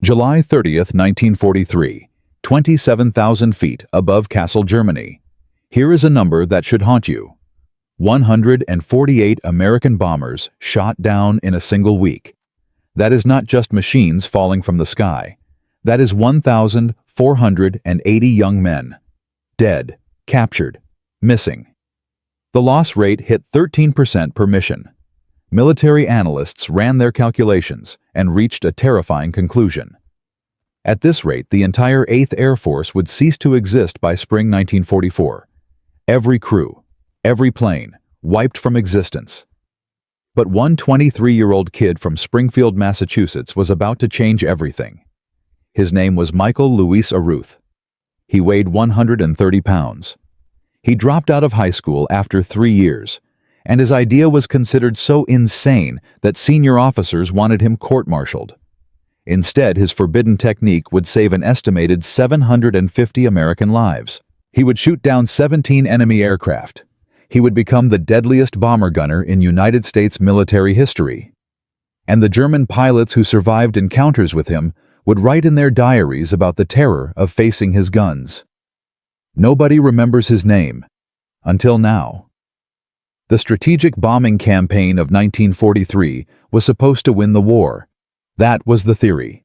July 30th, 1943, 27,000 feet above Kassel, Germany. Here is a number that should haunt you. 148 American bombers shot down in a single week. That is not just machines falling from the sky. That is 1,480 young men. Dead, captured, missing. The loss rate hit 13% per mission. Military analysts ran their calculations and reached a terrifying conclusion. At this rate, the entire 8th Air Force would cease to exist by spring 1944. Every crew, every plane, wiped from existence. But one 23-year-old kid from Springfield, Massachusetts was about to change everything. His name was Michael Louis Aruth. He weighed 130 pounds. He dropped out of high school after 3 years, and his idea was considered so insane that senior officers wanted him court-martialed. Instead, his forbidden technique would save an estimated 750 American lives. He would shoot down 17 enemy aircraft. He would become the deadliest bomber gunner in United States military history. And the German pilots who survived encounters with him would write in their diaries about the terror of facing his guns. Nobody remembers his name, until now. The strategic bombing campaign of 1943 was supposed to win the war. That was the theory.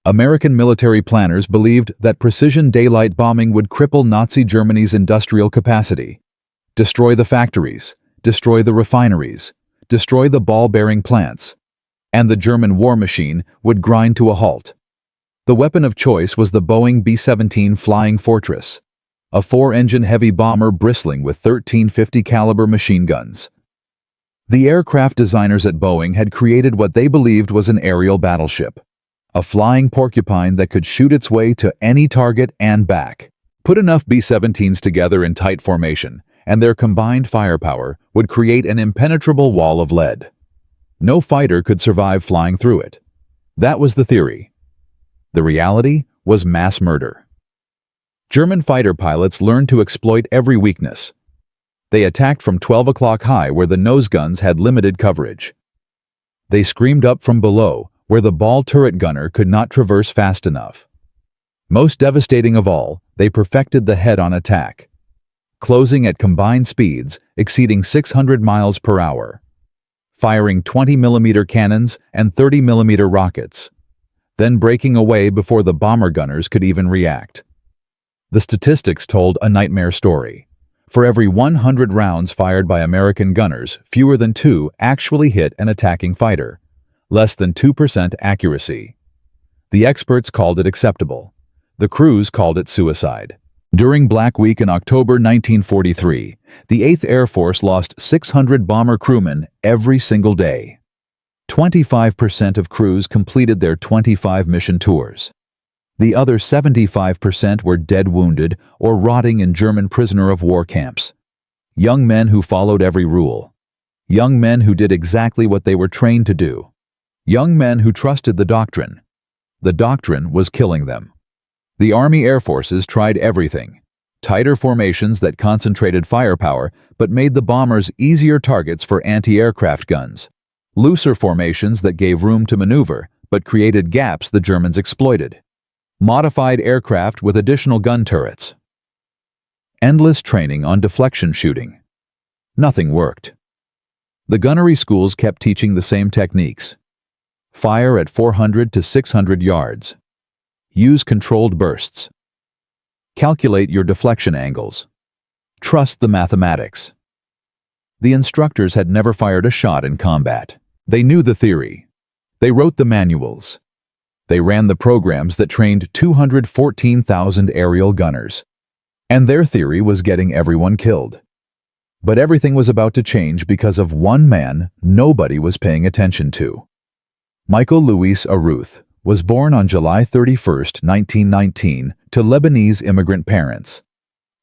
American military planners believed that precision daylight bombing would cripple Nazi Germany's industrial capacity, destroy the factories, destroy the refineries, destroy the ball-bearing plants, and the German war machine would grind to a halt. The weapon of choice was the Boeing B-17 Flying Fortress, a 4-engine heavy bomber bristling with 1350 caliber machine guns. The aircraft designers at Boeing had created what they believed was an aerial battleship, a flying porcupine that could shoot its way to any target and back. Put enough B-17s together in tight formation, and their combined firepower would create an impenetrable wall of lead. No fighter could survive flying through it. That was the theory. The reality was mass murder. German fighter pilots learned to exploit every weakness. They attacked from 12 o'clock high where the nose guns had limited coverage. They screamed up from below where the ball turret gunner could not traverse fast enough. Most devastating of all, they perfected the head-on attack, closing at combined speeds exceeding 600 miles per hour, firing 20mm cannons and 30mm rockets, then breaking away before the bomber gunners could even react. The statistics told a nightmare story. For every 100 rounds fired by American gunners, fewer than 2 actually hit an attacking fighter, less than 2% accuracy. The experts called it acceptable. The crews called it suicide. During Black Week in October 1943, the 8th Air Force lost 600 bomber crewmen every single day. 25% of crews completed their 25 mission tours. The other 75% were dead wounded or rotting in German prisoner of war camps. Young men who followed every rule. Young men who did exactly what they were trained to do. Young men who trusted the doctrine. The doctrine was killing them. The Army Air Forces tried everything. Tighter formations that concentrated firepower but made the bombers easier targets for anti-aircraft guns. Looser formations that gave room to maneuver but created gaps the Germans exploited. Modified aircraft with additional gun turrets. Endless training on deflection shooting. Nothing worked. The gunnery schools kept teaching the same techniques. Fire at 400 to 600 yards. Use controlled bursts. Calculate your deflection angles. Trust the mathematics. The instructors had never fired a shot in combat. They knew the theory. They wrote the manuals. They ran the programs that trained 214,000 aerial gunners. And their theory was getting everyone killed. But everything was about to change because of one man nobody was paying attention to. Michael Louis Aruth was born on July 31, 1919, to Lebanese immigrant parents.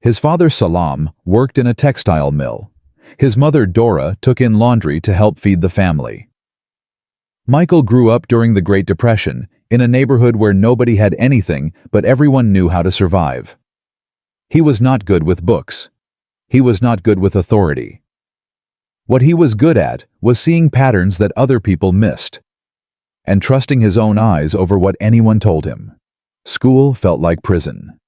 His father Salam worked in a textile mill. His mother Dora took in laundry to help feed the family. Michael grew up during the Great Depression in a neighborhood where nobody had anything but everyone knew how to survive. He was not good with books. He was not good with authority. What he was good at was seeing patterns that other people missed. and trusting his own eyes over what anyone told him. School felt like prison.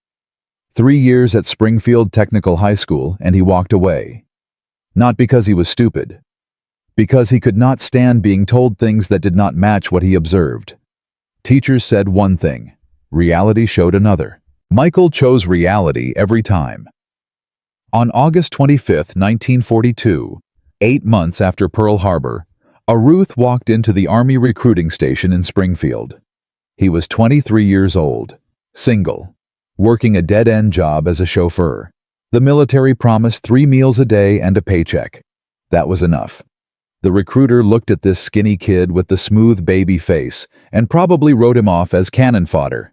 3 years at Springfield Technical High School, and he walked away. Not because he was stupid. Because he could not stand being told things that did not match what he observed. Teachers said one thing. Reality showed another. Michael chose reality every time. On August 25, 1942, 8 months after Pearl Harbor, Aruth walked into the Army recruiting station in Springfield. He was 23 years old, single, working a dead-end job as a chauffeur. The military promised 3 meals a day and a paycheck. That was enough. The recruiter looked at this skinny kid with the smooth baby face and probably wrote him off as cannon fodder.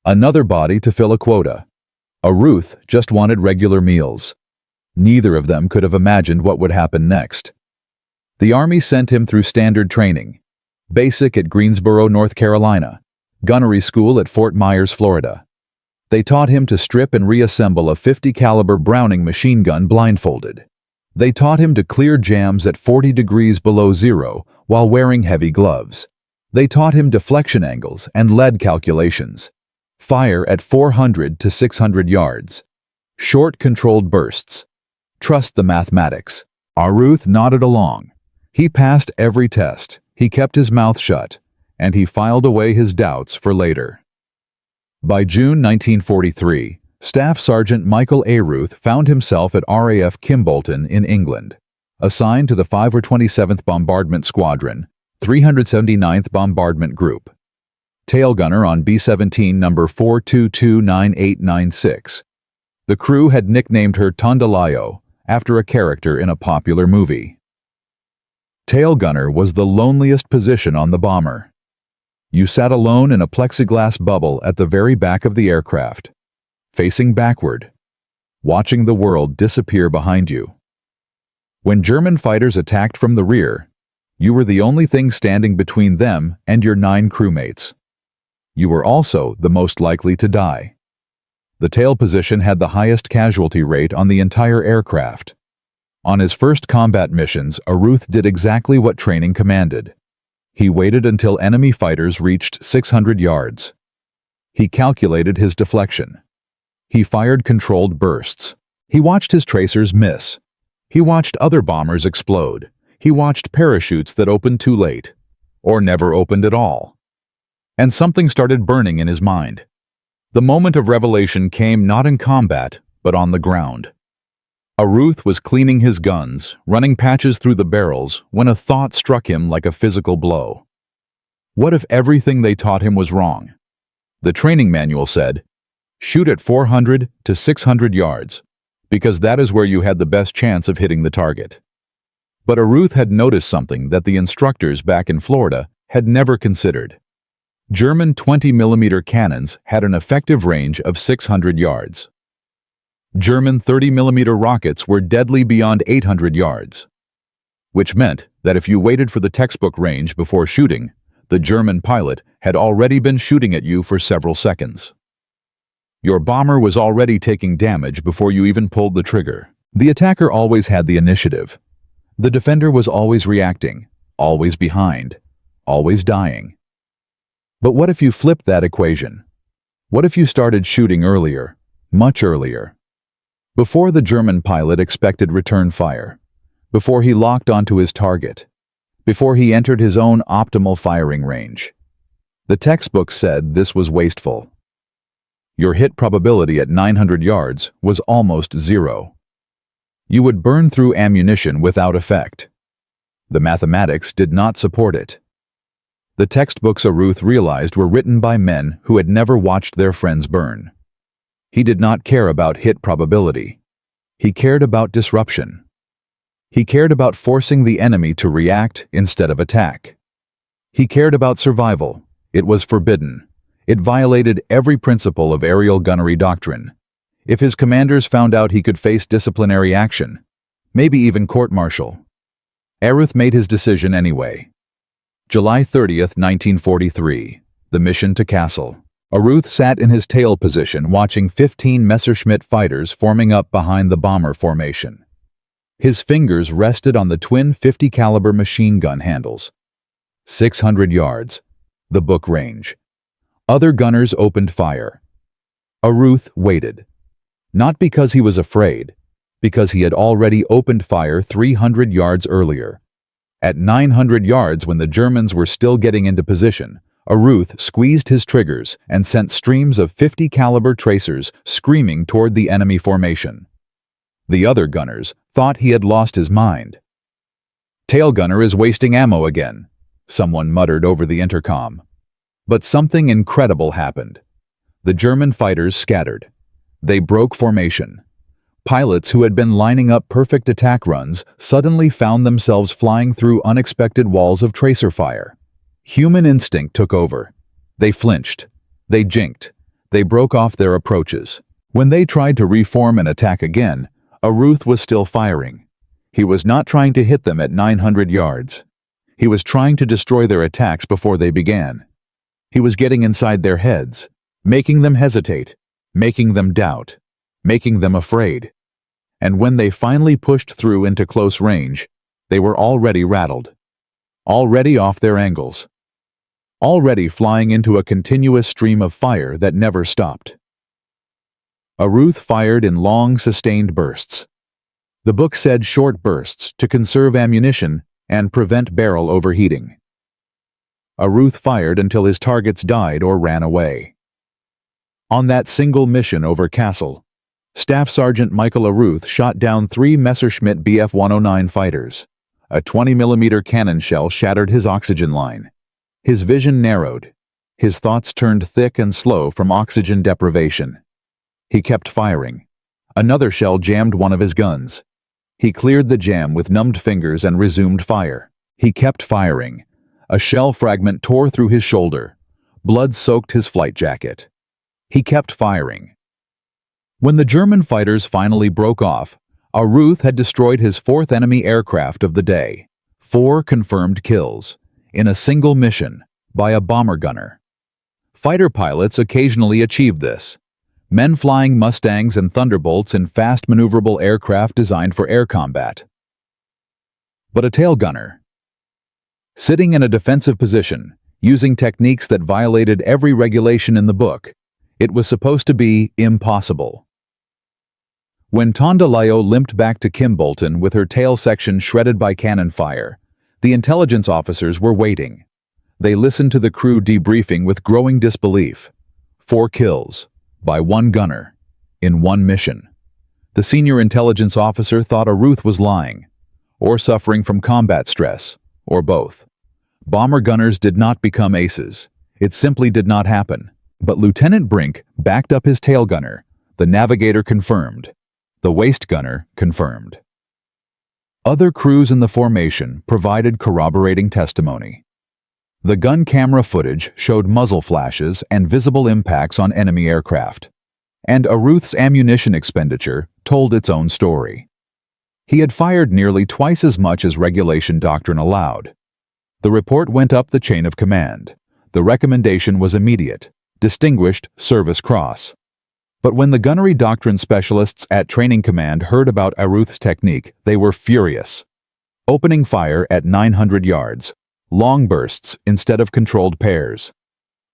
Another body to fill a quota. Aruth just wanted regular meals. Neither of them could have imagined what would happen next. The Army sent him through standard training. Basic at Greensboro, North Carolina. Gunnery school at Fort Myers, Florida. They taught him to strip and reassemble a .50 caliber Browning machine gun blindfolded. They taught him to clear jams at 40 degrees below zero while wearing heavy gloves. They taught him deflection angles and lead calculations. Fire at 400 to 600 yards. Short controlled bursts. Trust the mathematics. Aruth nodded along. He passed every test. He kept his mouth shut, and he filed away his doubts for later. By June 1943, Staff Sergeant Michael Aruth found himself at RAF Kimbolton in England, assigned to the 527th Bombardment Squadron, 379th Bombardment Group. Tail gunner on B-17 number 4229896. The crew had nicknamed her Tondalayo, after a character in a popular movie. Tail gunner was the loneliest position on the bomber. You sat alone in a plexiglass bubble at the very back of the aircraft, facing backward, watching the world disappear behind you. When German fighters attacked from the rear, you were the only thing standing between them and your 9 crewmates. You were also the most likely to die. The tail position had the highest casualty rate on the entire aircraft. On his first combat missions, Aruth did exactly what training commanded. He waited until enemy fighters reached 600 yards. He calculated his deflection. He fired controlled bursts. He watched his tracers miss. He watched other bombers explode. He watched parachutes that opened too late, or never opened at all. And something started burning in his mind. The moment of revelation came not in combat, but on the ground. Aruth was cleaning his guns, running patches through the barrels, when a thought struck him like a physical blow. What if everything they taught him was wrong? The training manual said, shoot at 400 to 600 yards, because that is where you had the best chance of hitting the target. But Aruth had noticed something that the instructors back in Florida had never considered. German 20mm cannons had an effective range of 600 yards. German 30mm rockets were deadly beyond 800 yards, which meant that if you waited for the textbook range before shooting, the German pilot had already been shooting at you for several seconds. Your bomber was already taking damage before you even pulled the trigger. The attacker always had the initiative. The defender was always reacting, always behind, always dying. But what if you flipped that equation? What if you started shooting earlier, much earlier? Before the German pilot expected return fire, before he locked onto his target, before he entered his own optimal firing range. The textbook said this was wasteful. Your hit probability at 900 yards was almost zero. You would burn through ammunition without effect. The mathematics did not support it. The textbooks Aruth realized were written by men who had never watched their friends burn. He did not care about hit probability. He cared about disruption. He cared about forcing the enemy to react instead of attack. He cared about survival. It was forbidden. It violated every principle of aerial gunnery doctrine. If his commanders found out he could face disciplinary action, maybe even court-martial. Aruth made his decision anyway. July 30th, 1943. The mission to Kassel. Aruth sat in his tail position watching 15 Messerschmitt fighters forming up behind the bomber formation. His fingers rested on the twin .50 caliber machine gun handles. 600 yards, the book range. Other gunners opened fire. Aruth waited. Not because he was afraid, because he had already opened fire 300 yards earlier. At 900 yards, when the Germans were still getting into position, Aruth squeezed his triggers and sent streams of 50 caliber tracers screaming toward the enemy formation. The other gunners thought he had lost his mind. "Tail gunner is wasting ammo again," someone muttered over the intercom. But something incredible happened. The German fighters scattered. They broke formation. Pilots who had been lining up perfect attack runs suddenly found themselves flying through unexpected walls of tracer fire. Human instinct took over. They flinched. They jinked. They broke off their approaches. When they tried to reform and attack again, Aruth was still firing. He was not trying to hit them at 900 yards. He was trying to destroy their attacks before they began. He was getting inside their heads, making them hesitate, making them doubt, making them afraid. And when they finally pushed through into close range, they were already rattled, already off their angles, already flying into a continuous stream of fire that never stopped. Aruth fired in long, sustained bursts. The book said short bursts to conserve ammunition and prevent barrel overheating. Aruth fired until his targets died or ran away. On that single mission over Kassel, Staff Sergeant Michael Aruth shot down 3 Messerschmitt Bf-109 fighters. A 20mm cannon shell shattered his oxygen line. His vision narrowed. His thoughts turned thick and slow from oxygen deprivation. He kept firing. Another shell jammed one of his guns. He cleared the jam with numbed fingers and resumed fire. He kept firing. A shell fragment tore through his shoulder. Blood soaked his flight jacket. He kept firing. When the German fighters finally broke off, Aruth had destroyed his 4th enemy aircraft of the day. 4 confirmed kills, in a single mission, by a bomber gunner. Fighter pilots occasionally achieved this. Men flying Mustangs and Thunderbolts in fast maneuverable aircraft designed for air combat. But a tail gunner, sitting in a defensive position, using techniques that violated every regulation in the book, it was supposed to be impossible. When Tondelayo limped back to Kimbolton with her tail section shredded by cannon fire, the intelligence officers were waiting. They listened to the crew debriefing with growing disbelief. 4 kills, by 1 gunner, in 1 mission. The senior intelligence officer thought Aruth was lying, or suffering from combat stress, or both. Bomber gunners did not become aces. It simply did not happen. But Lieutenant Brink backed up his tail gunner. The navigator confirmed. The waist gunner confirmed. Other crews in the formation provided corroborating testimony. The gun camera footage showed muzzle flashes and visible impacts on enemy aircraft. And Aruth's ammunition expenditure told its own story. He had fired nearly twice as much as regulation doctrine allowed. The report went up the chain of command. The recommendation was immediate. Distinguished Service Cross. But when the gunnery doctrine specialists at Training Command heard about Aruth's technique, they were furious. Opening fire at 900 yards, long bursts instead of controlled pairs.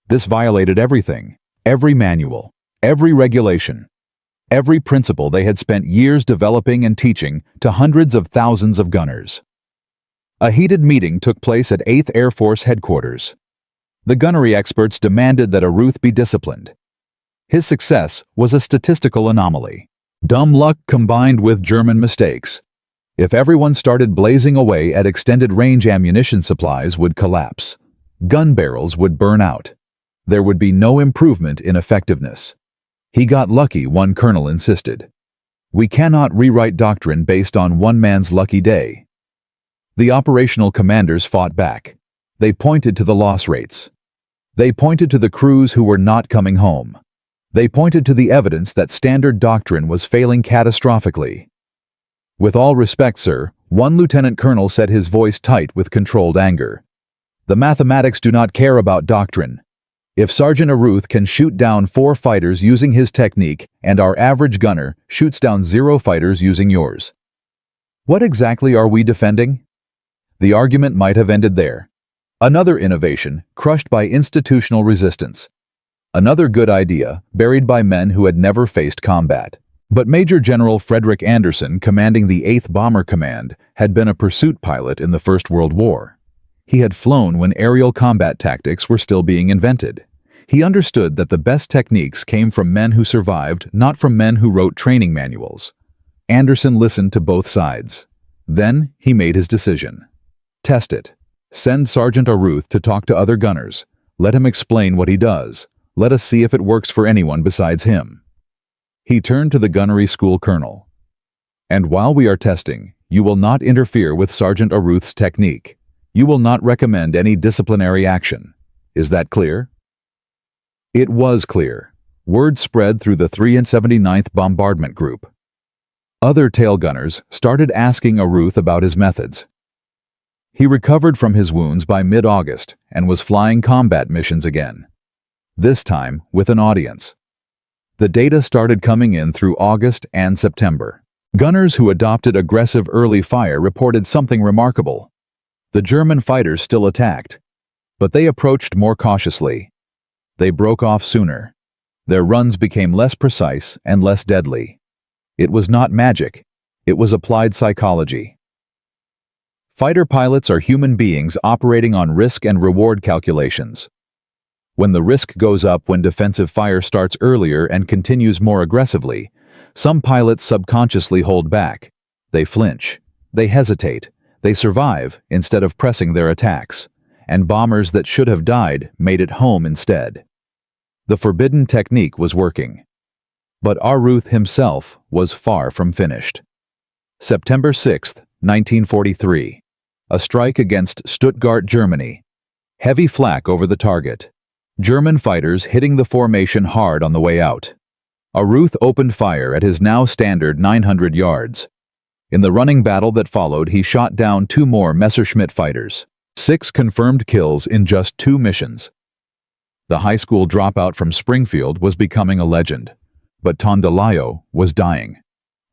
This violated everything, every manual, every regulation, every principle they had spent years developing and teaching to hundreds of thousands of gunners. A heated meeting took place at 8th Air Force Headquarters. The gunnery experts demanded that Aruth be disciplined. His success was a statistical anomaly. Dumb luck combined with German mistakes. If everyone started blazing away at extended range, ammunition supplies would collapse. Gun barrels would burn out. There would be no improvement in effectiveness. He got lucky, one colonel insisted. We cannot rewrite doctrine based on one man's lucky day. The operational commanders fought back. They pointed to the loss rates. They pointed to the crews who were not coming home. They pointed to the evidence that standard doctrine was failing catastrophically. With all respect, sir, one lieutenant colonel said, his voice tight with controlled anger. The mathematics do not care about doctrine. If Sergeant Aruth can shoot down 4 fighters using his technique and our average gunner shoots down 0 fighters using yours, what exactly are we defending? The argument might have ended there. Another innovation crushed by institutional resistance. Another good idea buried by men who had never faced combat. But Major General Frederick Anderson, commanding the 8th Bomber Command, had been a pursuit pilot in the First World War. He had flown when aerial combat tactics were still being invented. He understood that the best techniques came from men who survived, not from men who wrote training manuals. Anderson listened to both sides. Then he made his decision. Test it. Send Sergeant Aruth to talk to other gunners. Let him explain what he does. Let us see if it works for anyone besides him. He turned to the gunnery school colonel. And while we are testing, you will not interfere with Sergeant Aruth's technique. You will not recommend any disciplinary action. Is that clear? It was clear. Word spread through the 379th Bombardment Group. Other tail gunners started asking Aruth about his methods. He recovered from his wounds by mid-August and was flying combat missions again. This time with an audience. The data started coming in through August and September. Gunners who adopted aggressive early fire reported something remarkable. The German fighters still attacked, but they approached more cautiously. They broke off sooner. Their runs became less precise and less deadly. It was not magic. It was applied psychology. Fighter pilots are human beings operating on risk and reward calculations. When the risk goes up when defensive fire starts earlier and continues more aggressively, some pilots subconsciously hold back. They flinch. They hesitate. They survive instead of pressing their attacks, and bombers that should have died made it home instead. The forbidden technique was working. But Aruth himself was far from finished. September 6, 1943. A strike against Stuttgart, Germany. Heavy flak over the target. German fighters hitting the formation hard on the way out. Aruth opened fire at his now standard 900 yards. In the running battle that followed, he shot down 2 more Messerschmitt fighters. 6 confirmed kills in just 2 missions. The high school dropout from Springfield was becoming a legend. But Tondelayo was dying.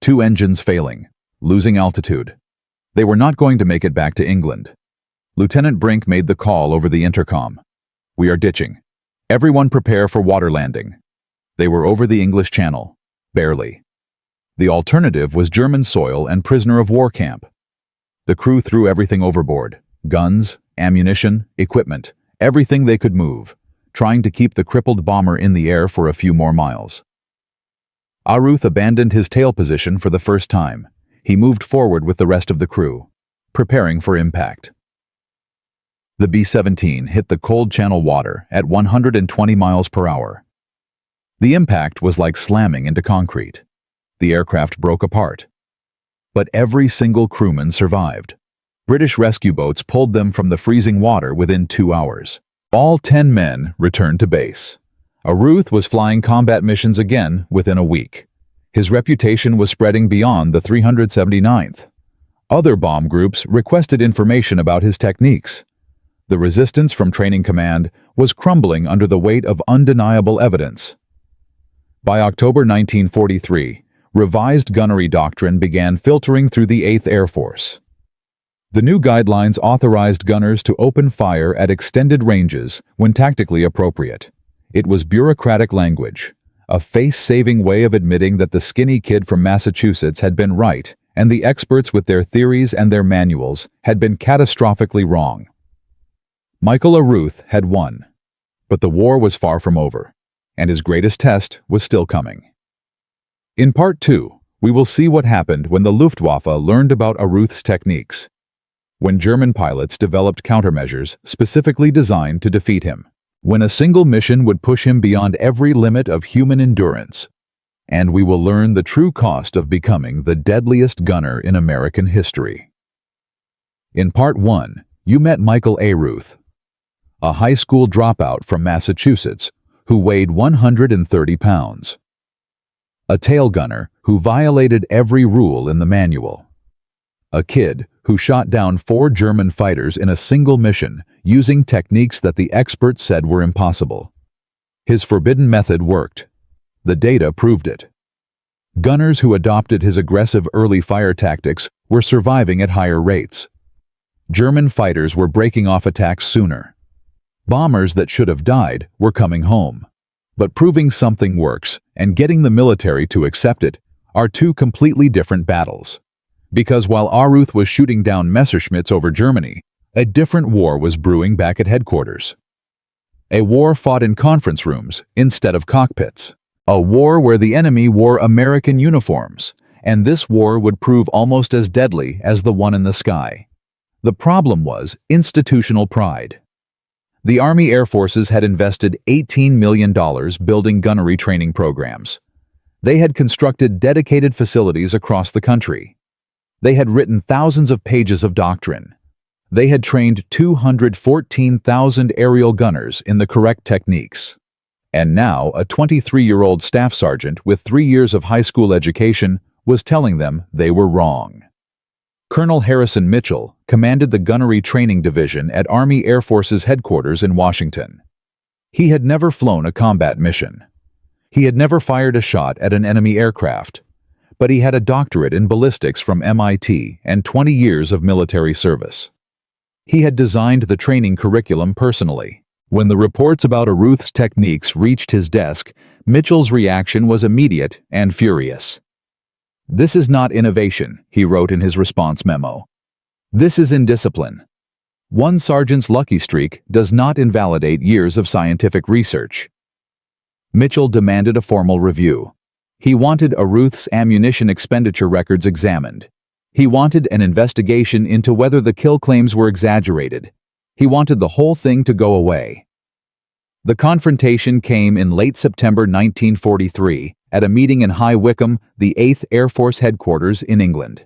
2 engines failing. Losing altitude. They were not going to make it back to England. Lieutenant Brink made the call over the intercom. We are ditching. Everyone prepare for water landing. They were over the English Channel. Barely. The alternative was German soil and prisoner of war camp. The crew threw everything overboard. Guns, ammunition, equipment, everything they could move, trying to keep the crippled bomber in the air for a few more miles. Aruth abandoned his tail position for the first time. He moved forward with the rest of the crew, preparing for impact. The B-17 hit the cold channel water at 120 miles per hour. The impact was like slamming into concrete. The aircraft broke apart. But every single crewman survived. British rescue boats pulled them from the freezing water within 2 hours. All 10 men returned to base. Aruth was flying combat missions again within a week. His reputation was spreading beyond the 379th. Other bomb groups requested information about his techniques. The resistance from Training Command was crumbling under the weight of undeniable evidence. By October 1943, revised gunnery doctrine began filtering through the 8th Air Force. The new guidelines authorized gunners to open fire at extended ranges when tactically appropriate. It was bureaucratic language, a face-saving way of admitting that the skinny kid from Massachusetts had been right and the experts with their theories and their manuals had been catastrophically wrong. Michael Aruth had won, but the war was far from over, and his greatest test was still coming. In Part 2, we will see what happened when the Luftwaffe learned about Aruth's techniques, when German pilots developed countermeasures specifically designed to defeat him, when a single mission would push him beyond every limit of human endurance, and we will learn the true cost of becoming the deadliest gunner in American history. In Part 1, you met Michael Aruth, a high school dropout from Massachusetts who weighed 130 pounds. A tail gunner who violated every rule in the manual. A kid who shot down 4 German fighters in a single mission using techniques that the experts said were impossible. His forbidden method worked. The data proved it. Gunners who adopted his aggressive early fire tactics were surviving at higher rates. German fighters were breaking off attacks sooner. Bombers that should have died were coming home. But proving something works and getting the military to accept it are two completely different battles. Because while Aruth was shooting down Messerschmitts over Germany, a different war was brewing back at headquarters. A war fought in conference rooms instead of cockpits. A war where the enemy wore American uniforms, and this war would prove almost as deadly as the one in the sky. The problem was institutional pride. The Army Air Forces had invested $18 million building gunnery training programs. They had constructed dedicated facilities across the country. They had written thousands of pages of doctrine. They had trained 214,000 aerial gunners in the correct techniques. And now a 23-year-old staff sergeant with 3 years of high school education was telling them they were wrong. Colonel Harrison Mitchell commanded the Gunnery Training Division at Army Air Force's headquarters in Washington. He had never flown a combat mission. He had never fired a shot at an enemy aircraft. But he had a doctorate in ballistics from MIT and 20 years of military service. He had designed the training curriculum personally. When the reports about Aruth's techniques reached his desk, Mitchell's reaction was immediate and furious. "This is not innovation," he wrote in his response memo. "This is indiscipline. One sergeant's lucky streak does not invalidate years of scientific research." Mitchell demanded a formal review. He wanted Aruth's ammunition expenditure records examined. He wanted an investigation into whether the kill claims were exaggerated. He wanted the whole thing to go away. The confrontation came in late September 1943 at a meeting in High Wycombe, the 8th Air Force headquarters in England.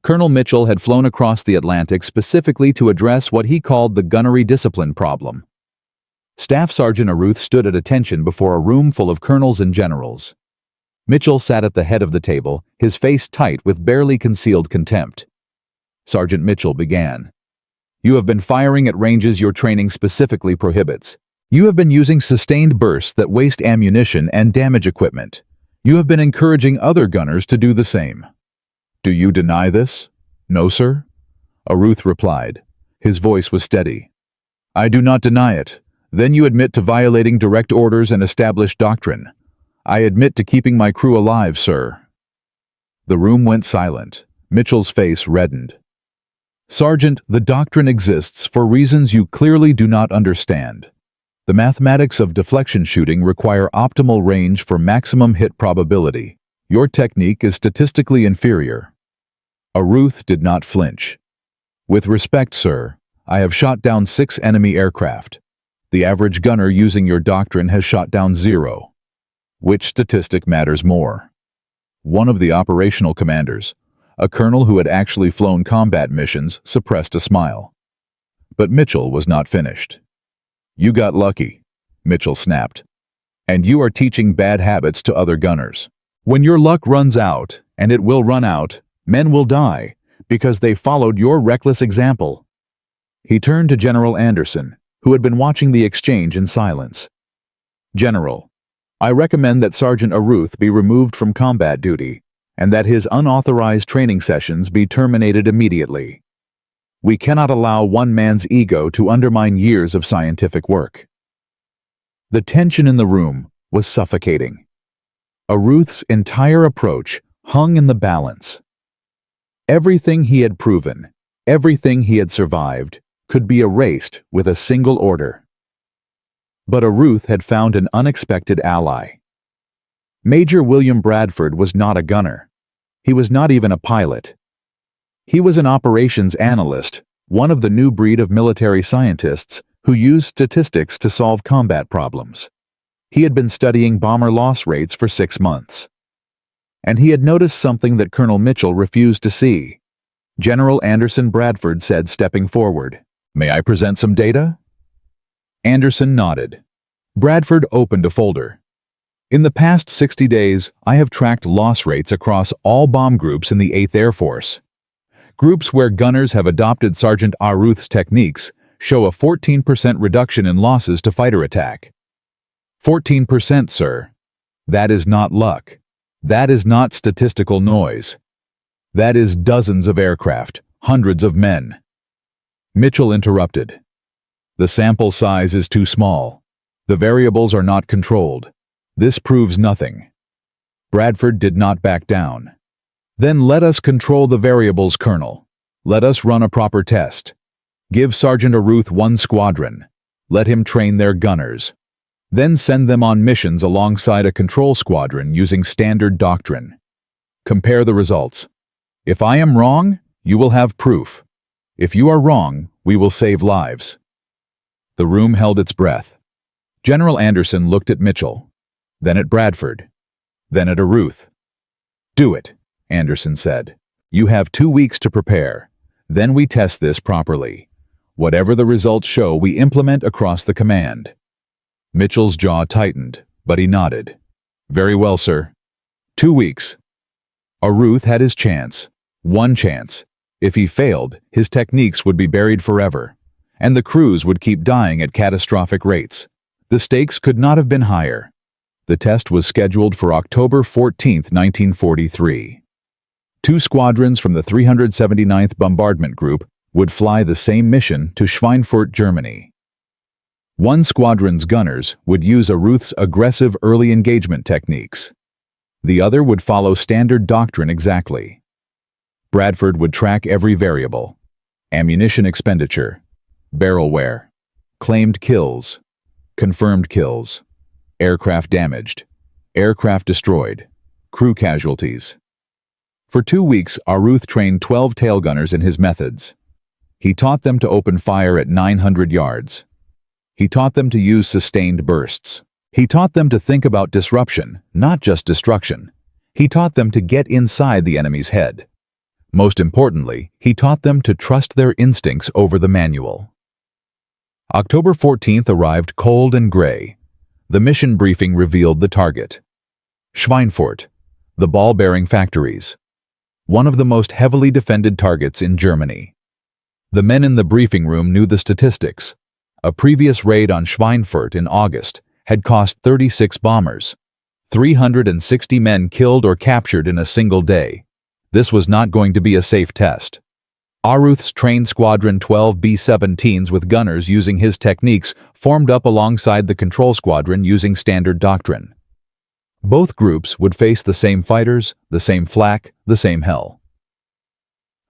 Colonel Mitchell had flown across the Atlantic specifically to address what he called the gunnery discipline problem. Staff Sergeant Aruth stood at attention before a room full of colonels and generals. Mitchell sat at the head of the table, his face tight with barely concealed contempt. Sergeant Mitchell began. "You have been firing at ranges your training specifically prohibits. You have been using sustained bursts that waste ammunition and damage equipment. You have been encouraging other gunners to do the same. Do you deny this?" "No, sir." Aruth replied. His voice was steady. "I do not deny it. Then you admit to violating direct orders and established doctrine." "I admit to keeping my crew alive, sir." The room went silent. Mitchell's face reddened. "Sergeant, the doctrine exists for reasons you clearly do not understand. The mathematics of deflection shooting require optimal range for maximum hit probability. Your technique is statistically inferior." Aruth did not flinch. "With respect, sir, I have shot down 6 enemy aircraft. The average gunner using your doctrine has shot down 0. Which statistic matters more?" One of the operational commanders, a colonel who had actually flown combat missions, suppressed a smile. But Mitchell was not finished. "You got lucky," Mitchell snapped. "And you are teaching bad habits to other gunners. When your luck runs out, and it will run out, men will die because they followed your reckless example." He turned to General Anderson, who had been watching the exchange in silence. "General, I recommend that Sergeant Aruth be removed from combat duty and that his unauthorized training sessions be terminated immediately. We cannot allow one man's ego to undermine years of scientific work." The tension in the room was suffocating. Aruth's entire approach hung in the balance. Everything he had proven, everything he had survived, could be erased with a single order. But Aruth had found an unexpected ally. Major William Bradford was not a gunner. He was not even a pilot. He was an operations analyst, one of the new breed of military scientists who used statistics to solve combat problems. He had been studying bomber loss rates for 6 months. And he had noticed something that Colonel Mitchell refused to see. General Anderson Bradford said, stepping forward, "May I present some data?" Anderson nodded. Bradford opened a folder. "In the past 60 days, I have tracked loss rates across all bomb groups in the 8th Air Force. Groups where gunners have adopted Sergeant Aruth's techniques show a 14% reduction in losses to fighter attack. 14%, sir. That is not luck. That is not statistical noise. That is dozens of aircraft, hundreds of men. Mitchell interrupted. The sample size is too small. The variables are not controlled. This proves nothing. Bradford did not back down. Then let us control the variables, Colonel. Let us run a proper test. Give Sergeant Aruth one squadron. Let him train their gunners. Then send them on missions alongside a control squadron using standard doctrine. Compare the results. If I am wrong, you will have proof. If you are wrong, we will save lives. The room held its breath. General Anderson looked at Mitchell, then at Bradford, then at Aruth. Do it, Anderson said. You have 2 weeks to prepare. Then we test this properly. Whatever the results show, we implement across the command. Mitchell's jaw tightened, but he nodded. Very well, sir. 2 weeks. Aruth had his chance. One chance. If he failed, his techniques would be buried forever, and the crews would keep dying at catastrophic rates. The stakes could not have been higher. The test was scheduled for October 14, 1943. 2 squadrons from the 379th Bombardment Group would fly the same mission to Schweinfurt, Germany. One squadron's gunners would use Aruth's aggressive early engagement techniques. The other would follow standard doctrine exactly. Bradford would track every variable: ammunition expenditure, barrel wear, claimed kills, confirmed kills, aircraft damaged, aircraft destroyed, crew casualties. For 2 weeks, Aruth trained 12 tail gunners in his methods. He taught them to open fire at 900 yards. He taught them to use sustained bursts. He taught them to think about disruption, not just destruction. He taught them to get inside the enemy's head. Most importantly, he taught them to trust their instincts over the manual. October 14th arrived cold and gray. The mission briefing revealed the target. Schweinfurt, the ball-bearing factories. One of the most heavily defended targets in Germany. The men in the briefing room knew the statistics. A previous raid on Schweinfurt in August had cost 36 bombers. 360 men killed or captured in a single day. This was not going to be a safe test. Aruth's trained Squadron 12 B-17s with gunners using his techniques formed up alongside the control squadron using standard doctrine. Both groups would face the same fighters, the same flak, the same hell.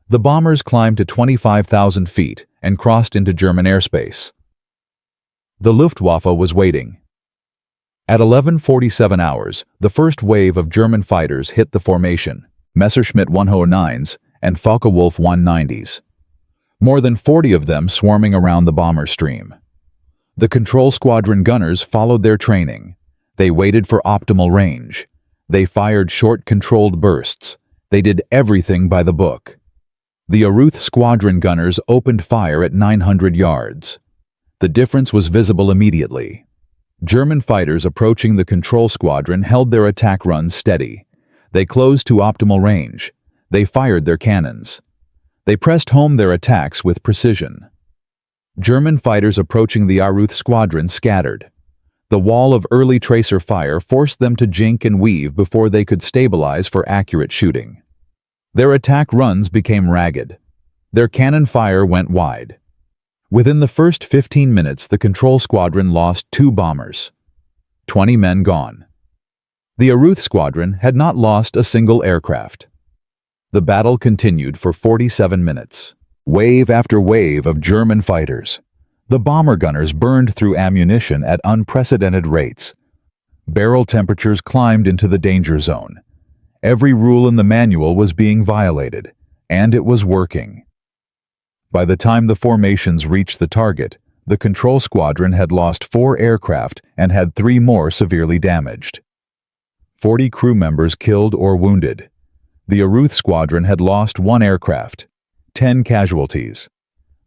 The bombers climbed to 25,000 feet and crossed into German airspace. The Luftwaffe was waiting. At 11:47 hours, the first wave of German fighters hit the formation, Messerschmitt 109s and Focke-Wulf 190s. More than 40 of them swarming around the bomber stream. The control squadron gunners followed their training. They waited for optimal range. They fired short controlled bursts. They did everything by the book. The Aruth squadron gunners opened fire at 900 yards. The difference was visible immediately. German fighters approaching the control squadron held their attack runs steady. They closed to optimal range. They fired their cannons. They pressed home their attacks with precision. German fighters approaching the Aruth squadron scattered. The wall of early tracer fire forced them to jink and weave before they could stabilize for accurate shooting. Their attack runs became ragged. Their cannon fire went wide. Within the first 15 minutes, the control squadron lost 2 bombers. 20 men gone. The Aruth squadron had not lost a single aircraft. The battle continued for 47 minutes. Wave after wave of German fighters. The bomber gunners burned through ammunition at unprecedented rates. Barrel temperatures climbed into the danger zone. Every rule in the manual was being violated, and it was working. By the time the formations reached the target, the control squadron had lost 4 aircraft and had 3 more severely damaged. 40 crew members killed or wounded. The Aruth squadron had lost 1 aircraft, 10 casualties.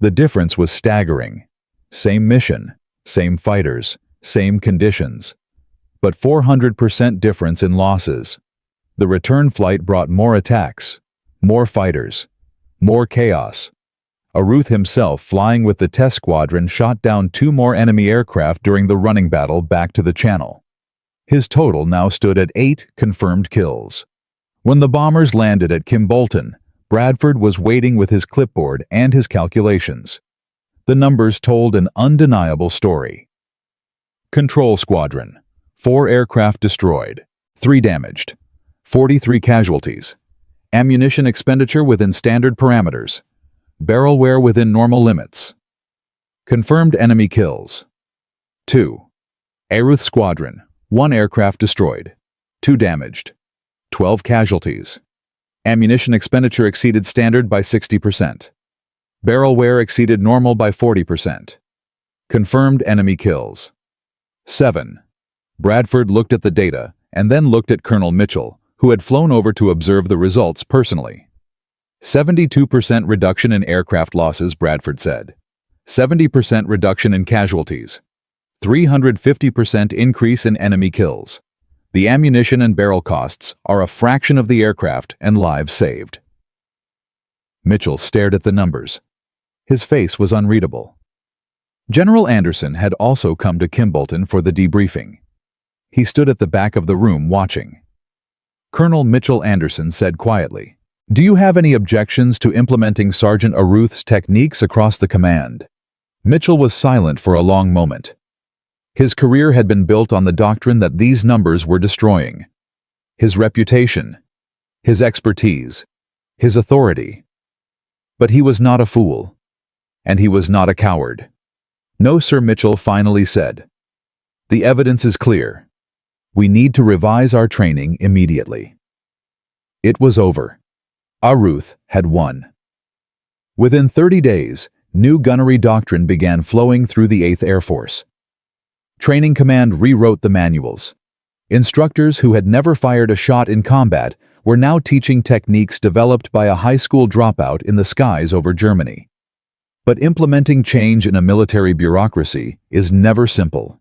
The difference was staggering. Same mission, same fighters, same conditions. But 400% difference in losses. The return flight brought more attacks, more fighters, more chaos. Aruth himself, flying with the test squadron, shot down 2 more enemy aircraft during the running battle back to the channel. His total now stood at 8 confirmed kills. When the bombers landed at Kimbolton, Bradford was waiting with his clipboard and his calculations. The numbers told an undeniable story. Control Squadron. 4 aircraft destroyed, 3 damaged, 43 casualties. Ammunition expenditure within standard parameters. Barrel wear within normal limits. Confirmed enemy kills. 2. Aruth Squadron. 1 aircraft destroyed, 2 damaged, 12 casualties. Ammunition expenditure exceeded standard by 60%. Barrel wear exceeded normal by 40%. Confirmed enemy kills. 7. Bradford looked at the data and then looked at Colonel Mitchell, who had flown over to observe the results personally. 72% reduction in aircraft losses, Bradford said. 70% reduction in casualties. 350% increase in enemy kills. The ammunition and barrel costs are a fraction of the aircraft and lives saved. Mitchell stared at the numbers. His face was unreadable. General Anderson had also come to Kimbolton for the debriefing. He stood at the back of the room watching. Colonel Mitchell Anderson said quietly, "Do you have any objections to implementing Sergeant Aruth's techniques across the command?" Mitchell was silent for a long moment. His career had been built on the doctrine that these numbers were destroying his reputation, his expertise, his authority. But he was not a fool, and he was not a coward. "No, Sir," Mitchell finally said. "The evidence is clear. We need to revise our training immediately." It was over. Aruth had won. Within 30 days, new gunnery doctrine began flowing through the 8th Air Force. Training Command rewrote the manuals. Instructors who had never fired a shot in combat were now teaching techniques developed by a high school dropout in the skies over Germany. But implementing change in a military bureaucracy is never simple.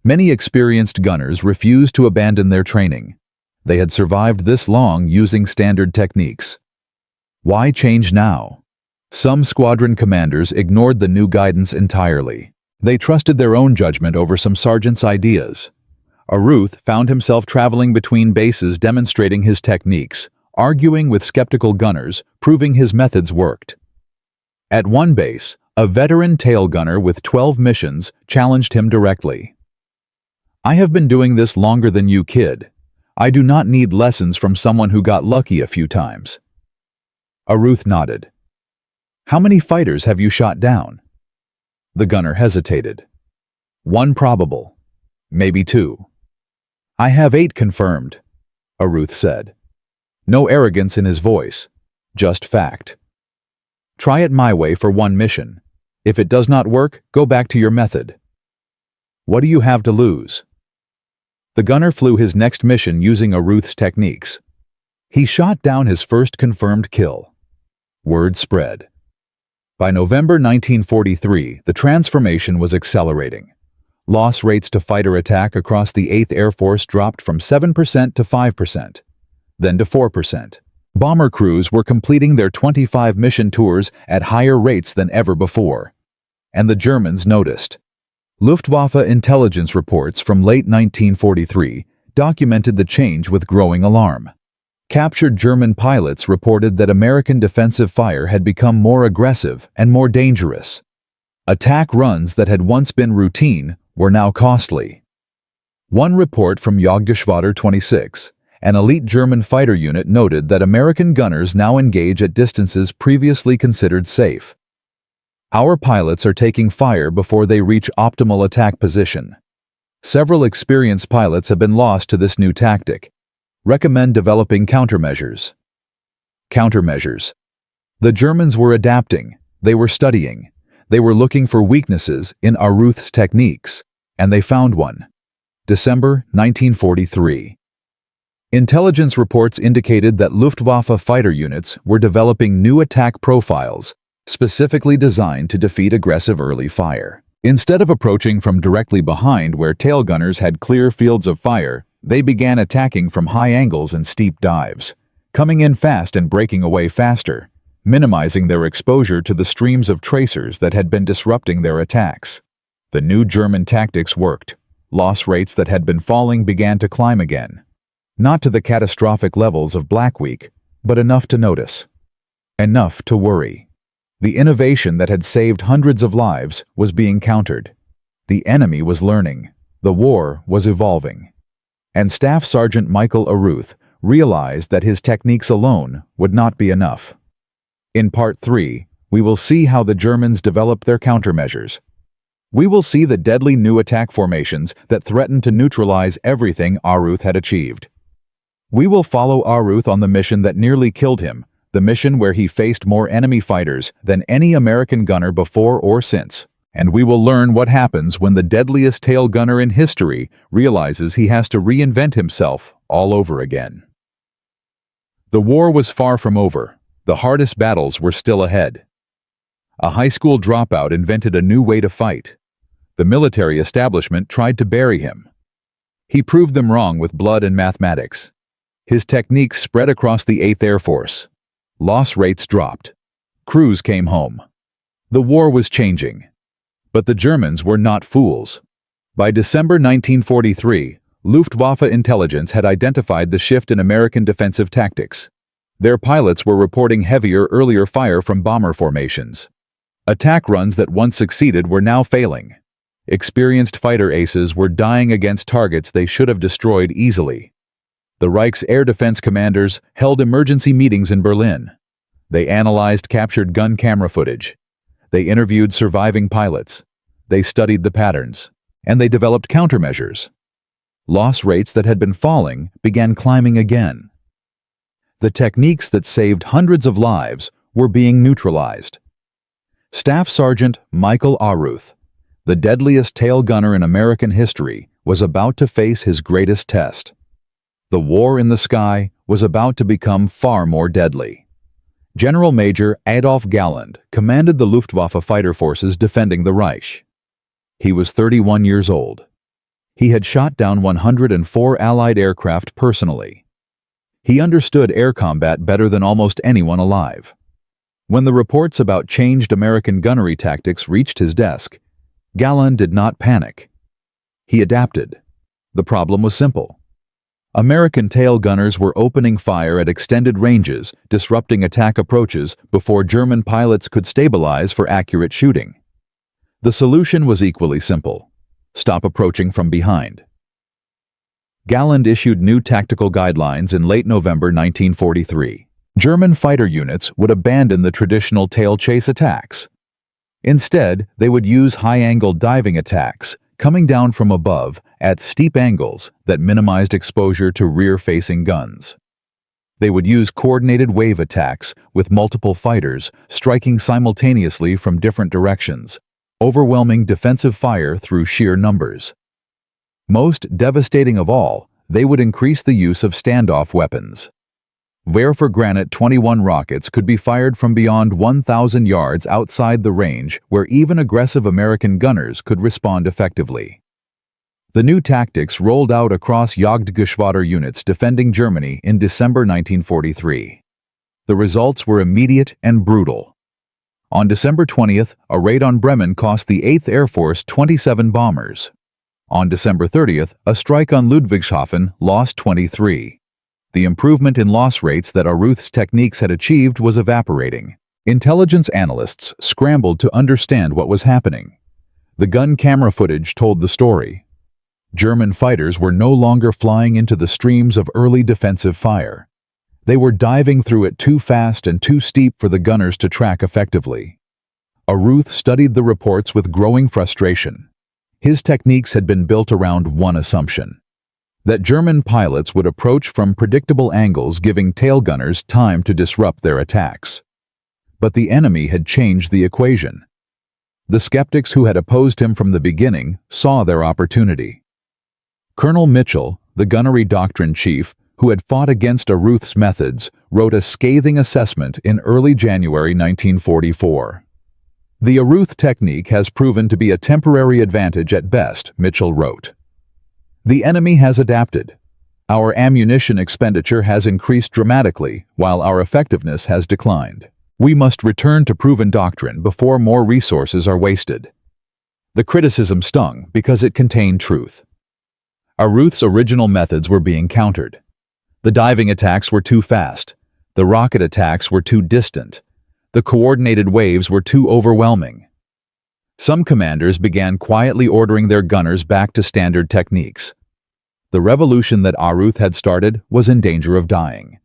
Many experienced gunners refused to abandon their training. They had survived this long using standard techniques. Why change now? Some squadron commanders ignored the new guidance entirely. They trusted their own judgment over some sergeant's ideas. Aruth found himself traveling between bases demonstrating his techniques, arguing with skeptical gunners, proving his methods worked. At one base, a veteran tail gunner with 12 missions challenged him directly. "I have been doing this longer than you, kid. I do not need lessons from someone who got lucky a few times." Aruth nodded. "How many fighters have you shot down?" The gunner hesitated. "1 probable. Maybe 2. "I have 8 confirmed," Aruth said. No arrogance in his voice, just fact. "Try it my way for 1 mission. If it does not work, go back to your method." "What do you have to lose?" The gunner flew his next mission using Aruth's techniques. He shot down his first confirmed kill. Word spread. By November 1943, the transformation was accelerating. Loss rates to fighter attack across the 8th Air Force dropped from 7% to 5%, then to 4%. Bomber crews were completing their 25 mission tours at higher rates than ever before. And the Germans noticed. Luftwaffe intelligence reports from late 1943 documented the change with growing alarm. Captured German pilots reported that American defensive fire had become more aggressive and more dangerous. Attack runs that had once been routine were now costly. One report from Jagdgeschwader 26, an elite German fighter unit, noted that American gunners now engage at distances previously considered safe. "Our pilots are taking fire before they reach optimal attack position. Several experienced pilots have been lost to this new tactic. Recommend developing countermeasures." Countermeasures. The Germans were adapting, they were studying, they were looking for weaknesses in Aruth's techniques, and they found one. December 1943. Intelligence reports indicated that Luftwaffe fighter units were developing new attack profiles specifically designed to defeat aggressive early fire. Instead of approaching from directly behind where tail gunners had clear fields of fire, they began attacking from high angles and steep dives, coming in fast and breaking away faster, minimizing their exposure to the streams of tracers that had been disrupting their attacks. The new German tactics worked. Loss rates that had been falling began to climb again. Not to the catastrophic levels of Black Week, but enough to notice. Enough to worry. The innovation that had saved hundreds of lives was being countered. The enemy was learning. The war was evolving. And Staff Sergeant Michael Aruth realized that his techniques alone would not be enough. In Part 3, we will see how the Germans developed their countermeasures. We will see the deadly new attack formations that threatened to neutralize everything Aruth had achieved. We will follow Aruth on the mission that nearly killed him, the mission where he faced more enemy fighters than any American gunner before or since. And we will learn what happens when the deadliest tail gunner in history realizes he has to reinvent himself all over again. The war was far from over. The hardest battles were still ahead. A high school dropout invented a new way to fight. The military establishment tried to bury him. He proved them wrong with blood and mathematics. His techniques spread across the 8th Air Force. Loss rates dropped. Crews came home. The war was changing. But the Germans were not fools. By December 1943, Luftwaffe intelligence had identified the shift in American defensive tactics. Their pilots were reporting heavier, earlier fire from bomber formations. Attack runs that once succeeded were now failing. Experienced fighter aces were dying against targets they should have destroyed easily. The Reich's air defense commanders held emergency meetings in Berlin. They analyzed captured gun camera footage. They interviewed surviving pilots. They studied the patterns. And they developed countermeasures. Loss rates that had been falling began climbing again. The techniques that saved hundreds of lives were being neutralized. Staff Sergeant Michael Aruth, the deadliest tail gunner in American history, was about to face his greatest test. The war in the sky was about to become far more deadly. General Major Adolf Galland commanded the Luftwaffe fighter forces defending the Reich. He was 31 years old. He had shot down 104 Allied aircraft personally. He understood air combat better than almost anyone alive. When the reports about changed American gunnery tactics reached his desk, Galland did not panic. He adapted. The problem was simple. American tail gunners were opening fire at extended ranges, disrupting attack approaches before German pilots could stabilize for accurate shooting. The solution was equally simple: stop approaching from behind. Galland issued new tactical guidelines in late November 1943. German fighter units would abandon the traditional tail chase attacks. Instead, they would use high-angle diving attacks, coming down from above at steep angles that minimized exposure to rear-facing guns. They would use coordinated wave attacks with multiple fighters striking simultaneously from different directions, overwhelming defensive fire through sheer numbers. Most devastating of all, they would increase the use of standoff weapons. Werfer Granit 21 rockets could be fired from beyond 1,000 yards outside the range where even aggressive American gunners could respond effectively. The new tactics rolled out across Jagdgeschwader units defending Germany in December 1943. The results were immediate and brutal. On December 20th, a raid on Bremen cost the 8th Air Force 27 bombers. On December 30th, a strike on Ludwigshafen lost 23. The improvement in loss rates that Aruth's techniques had achieved was evaporating. Intelligence analysts scrambled to understand what was happening. The gun camera footage told the story. German fighters were no longer flying into the streams of early defensive fire. They were diving through it too fast and too steep for the gunners to track effectively. Aruth studied the reports with growing frustration. His techniques had been built around one assumption: that German pilots would approach from predictable angles, giving tail gunners time to disrupt their attacks. But the enemy had changed the equation. The skeptics who had opposed him from the beginning saw their opportunity. Colonel Mitchell, the gunnery doctrine chief, who had fought against Aruth's methods, wrote a scathing assessment in early January 1944. "The Aruth technique has proven to be a temporary advantage at best," Mitchell wrote. "The enemy has adapted. Our ammunition expenditure has increased dramatically, while our effectiveness has declined. We must return to proven doctrine before more resources are wasted." The criticism stung because it contained truth. Aruth's original methods were being countered. The diving attacks were too fast. The rocket attacks were too distant. The coordinated waves were too overwhelming. Some commanders began quietly ordering their gunners back to standard techniques. The revolution that Aruth had started was in danger of dying.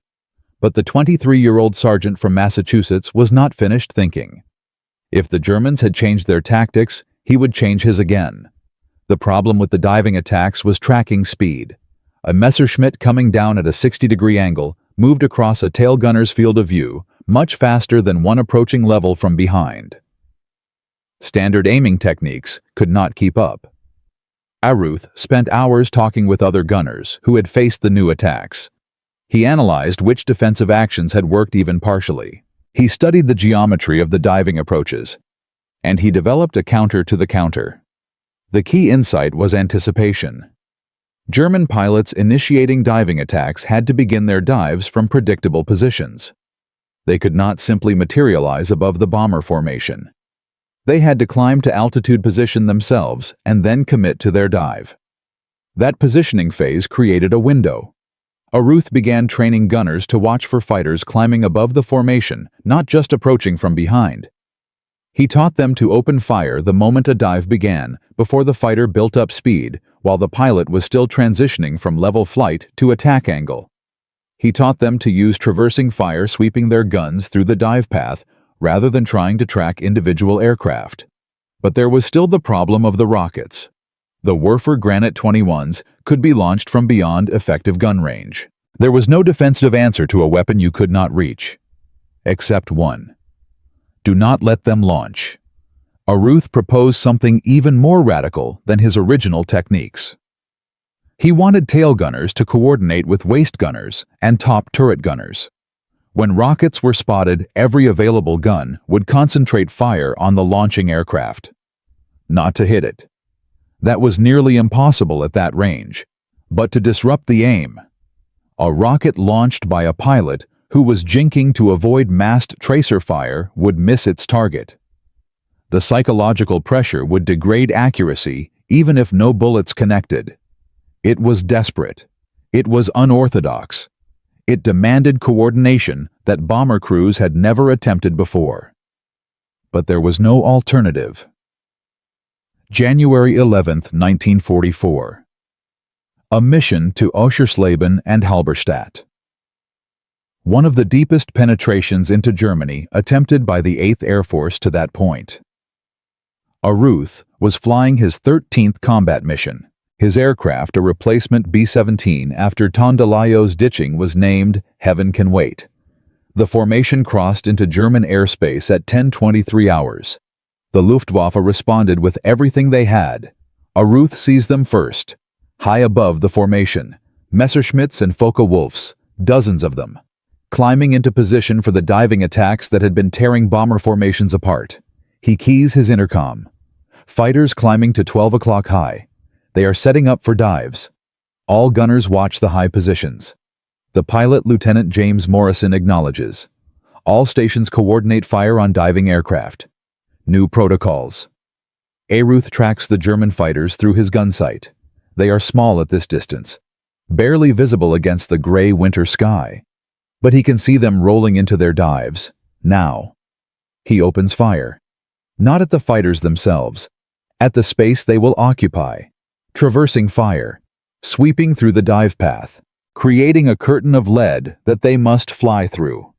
But the 23-year-old sergeant from Massachusetts was not finished thinking. If the Germans had changed their tactics, he would change his again. The problem with the diving attacks was tracking speed. A Messerschmitt coming down at a 60-degree angle moved across a tail gunner's field of view much faster than one approaching level from behind. Standard aiming techniques could not keep up. Aruth spent hours talking with other gunners who had faced the new attacks. He analyzed which defensive actions had worked even partially. He studied the geometry of the diving approaches, and he developed a counter to the counter. The key insight was anticipation. German pilots initiating diving attacks had to begin their dives from predictable positions. They could not simply materialize above the bomber formation. They had to climb to altitude position themselves and then commit to their dive. That positioning phase created a window. Aruth began training gunners to watch for fighters climbing above the formation, not just approaching from behind. He taught them to open fire the moment a dive began, before the fighter built up speed, while the pilot was still transitioning from level flight to attack angle. He taught them to use traversing fire, sweeping their guns through the dive path, rather than trying to track individual aircraft. But there was still the problem of the rockets. The Werfer Granite 21s could be launched from beyond effective gun range. There was no defensive answer to a weapon you could not reach. Except one. Do not let them launch. Aruth proposed something even more radical than his original techniques. He wanted tail gunners to coordinate with waist gunners and top turret gunners. When rockets were spotted, every available gun would concentrate fire on the launching aircraft. Not to hit it. That was nearly impossible at that range, but to disrupt the aim. A rocket launched by a pilot who was jinking to avoid massed tracer fire would miss its target. The psychological pressure would degrade accuracy even if no bullets connected. It was desperate. It was unorthodox. It demanded coordination that bomber crews had never attempted before. But there was no alternative. January 11, 1944. A mission to Oschersleben and Halberstadt. One of the deepest penetrations into Germany attempted by the 8th Air Force to that point. Aruth was flying his 13th combat mission. His aircraft, a replacement B-17 after Tondelayo's ditching, was named Heaven Can Wait. The formation crossed into German airspace at 10:23 hours. The Luftwaffe responded with everything they had. Aruth seized them first. High above the formation, Messerschmitts and Focke-Wulfs, dozens of them, climbing into position for the diving attacks that had been tearing bomber formations apart. He keys his intercom. Fighters climbing to 12 o'clock high. They are setting up for dives. All gunners watch the high positions. The pilot, Lieutenant James Morrison, acknowledges. All stations coordinate fire on diving aircraft. New protocols. Aruth tracks the German fighters through his gunsight. They are small at this distance, barely visible against the gray winter sky. But he can see them rolling into their dives, now. He opens fire. Not at the fighters themselves, at the space they will occupy. Traversing fire, sweeping through the dive path, creating a curtain of lead that they must fly through.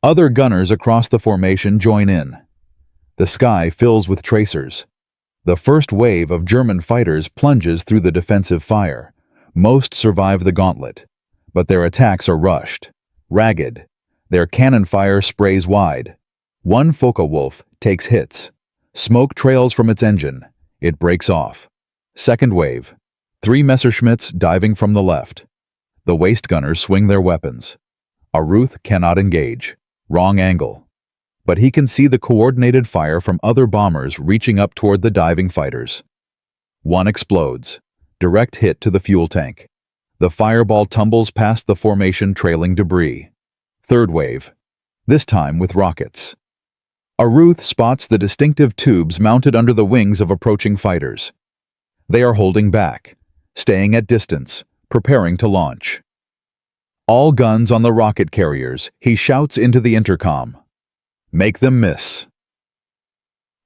Other gunners across the formation join in. The sky fills with tracers. The first wave of German fighters plunges through the defensive fire. Most survive the gauntlet, but their attacks are rushed, ragged. Their cannon fire sprays wide. One Focke-Wulf takes hits. Smoke trails from its engine. It breaks off. Second wave. 3 Messerschmitts diving from the left. The waist gunners swing their weapons. Aruth cannot engage. Wrong angle. But he can see the coordinated fire from other bombers reaching up toward the diving fighters. One explodes. Direct hit to the fuel tank. The fireball tumbles past the formation, trailing debris. Third wave. This time with rockets. Aruth spots the distinctive tubes mounted under the wings of approaching fighters. They are holding back, staying at distance, preparing to launch. All guns on the rocket carriers, he shouts into the intercom. Make them miss.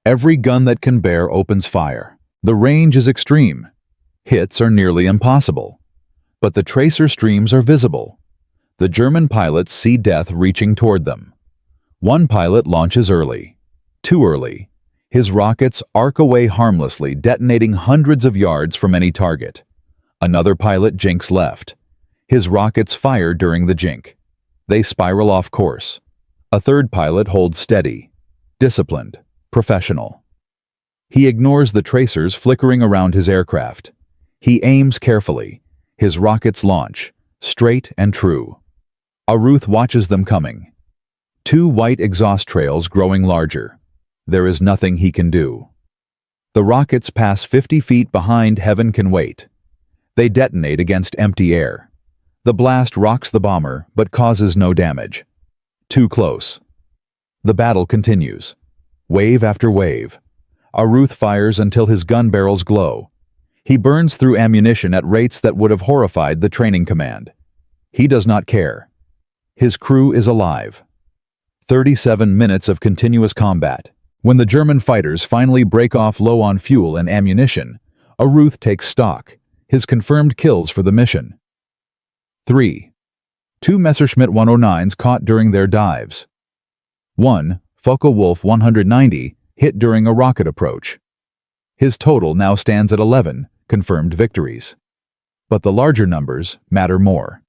Every gun that can bear opens fire. The range is extreme. Hits are nearly impossible. But the tracer streams are visible. The German pilots see death reaching toward them. One pilot launches early. Too early. His rockets arc away harmlessly, detonating hundreds of yards from any target. Another pilot jinks left. His rockets fire during the jink. They spiral off course. A third pilot holds steady, disciplined, professional. He ignores the tracers flickering around his aircraft. He aims carefully. His rockets launch, straight and true. Aruth watches them coming. Two white exhaust trails growing larger. There is nothing he can do. The rockets pass 50 feet behind Heaven Can Wait. They detonate against empty air. The blast rocks the bomber, but causes no damage. Too close. The battle continues. Wave after wave. Aruth fires until his gun barrels glow. He burns through ammunition at rates that would have horrified the training command. He does not care. His crew is alive. 37 minutes of continuous combat. When the German fighters finally break off low on fuel and ammunition, Aruth takes stock, his confirmed kills for the mission. 3. 2 Messerschmitt 109s caught during their dives. 1. Focke-Wulf 190 hit during a rocket approach. His total now stands at 11 confirmed victories. But the larger numbers matter more.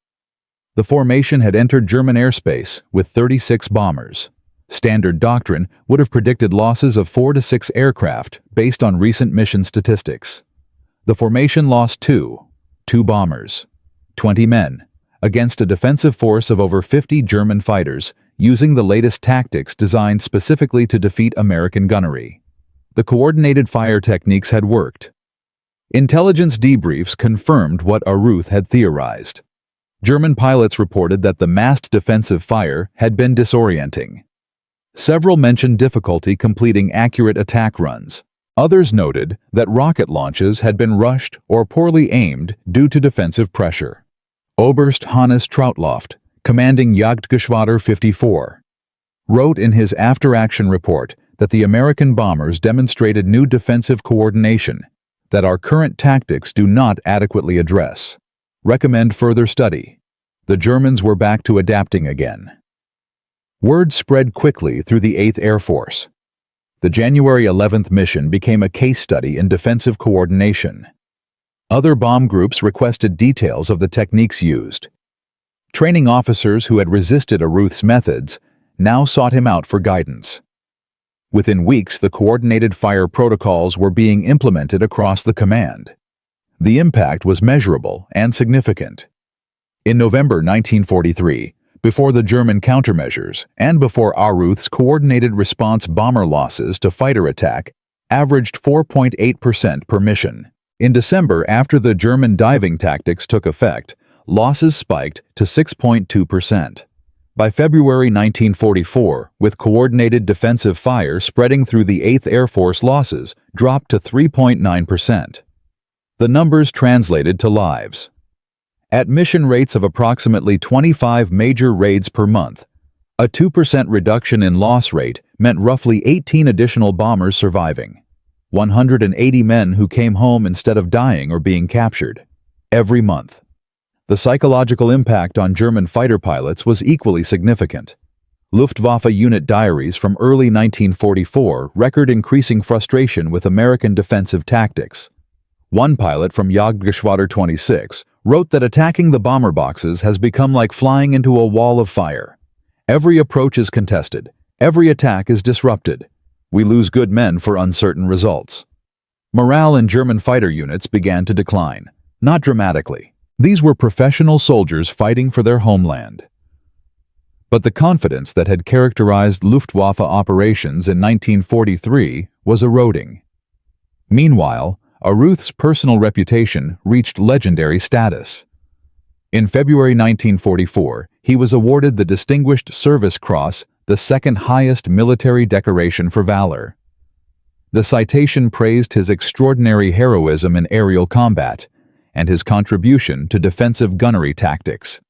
The formation had entered German airspace with 36 bombers. Standard doctrine would have predicted losses of 4 to 6 aircraft based on recent mission statistics. The formation lost 2 bombers, 20 men, against a defensive force of over 50 German fighters using the latest tactics designed specifically to defeat American gunnery. The coordinated fire techniques had worked. Intelligence debriefs confirmed what Aruth had theorized. German pilots reported that the massed defensive fire had been disorienting. Several mentioned difficulty completing accurate attack runs. Others noted that rocket launches had been rushed or poorly aimed due to defensive pressure. Oberst Hannes Trautloft, commanding Jagdgeschwader 54, wrote in his after-action report that the American bombers demonstrated new defensive coordination that our current tactics do not adequately address. Recommend further study. The Germans were back to adapting again. Word spread quickly through the 8th Air Force. The January 11th mission became a case study in defensive coordination. Other bomb groups requested details of the techniques used. Training officers who had resisted Aruth's methods now sought him out for guidance. Within weeks, the coordinated fire protocols were being implemented across the command. The impact was measurable and significant. In November 1943, before the German countermeasures and before Aruth's coordinated response, bomber losses to fighter attack averaged 4.8% per mission. In December, after the German diving tactics took effect, losses spiked to 6.2%. By February 1944, with coordinated defensive fire spreading through the 8th Air Force, losses dropped to 3.9%. The numbers translated to lives. At mission rates of approximately 25 major raids per month, a 2% reduction in loss rate meant roughly 18 additional bombers surviving, 180 men who came home instead of dying or being captured, every month. The psychological impact on German fighter pilots was equally significant. Luftwaffe unit diaries from early 1944 record increasing frustration with American defensive tactics. One pilot from Jagdgeschwader 26 wrote that attacking the bomber boxes has become like flying into a wall of fire. Every approach is contested. Every attack is disrupted. We lose good men for uncertain results. Morale in German fighter units began to decline, not dramatically. These were professional soldiers fighting for their homeland. But the confidence that had characterized Luftwaffe operations in 1943 was eroding. Meanwhile, Aruth's personal reputation reached legendary status. In February 1944, he was awarded the Distinguished Service Cross, the second highest military decoration for valor. The citation praised his extraordinary heroism in aerial combat and his contribution to defensive gunnery tactics.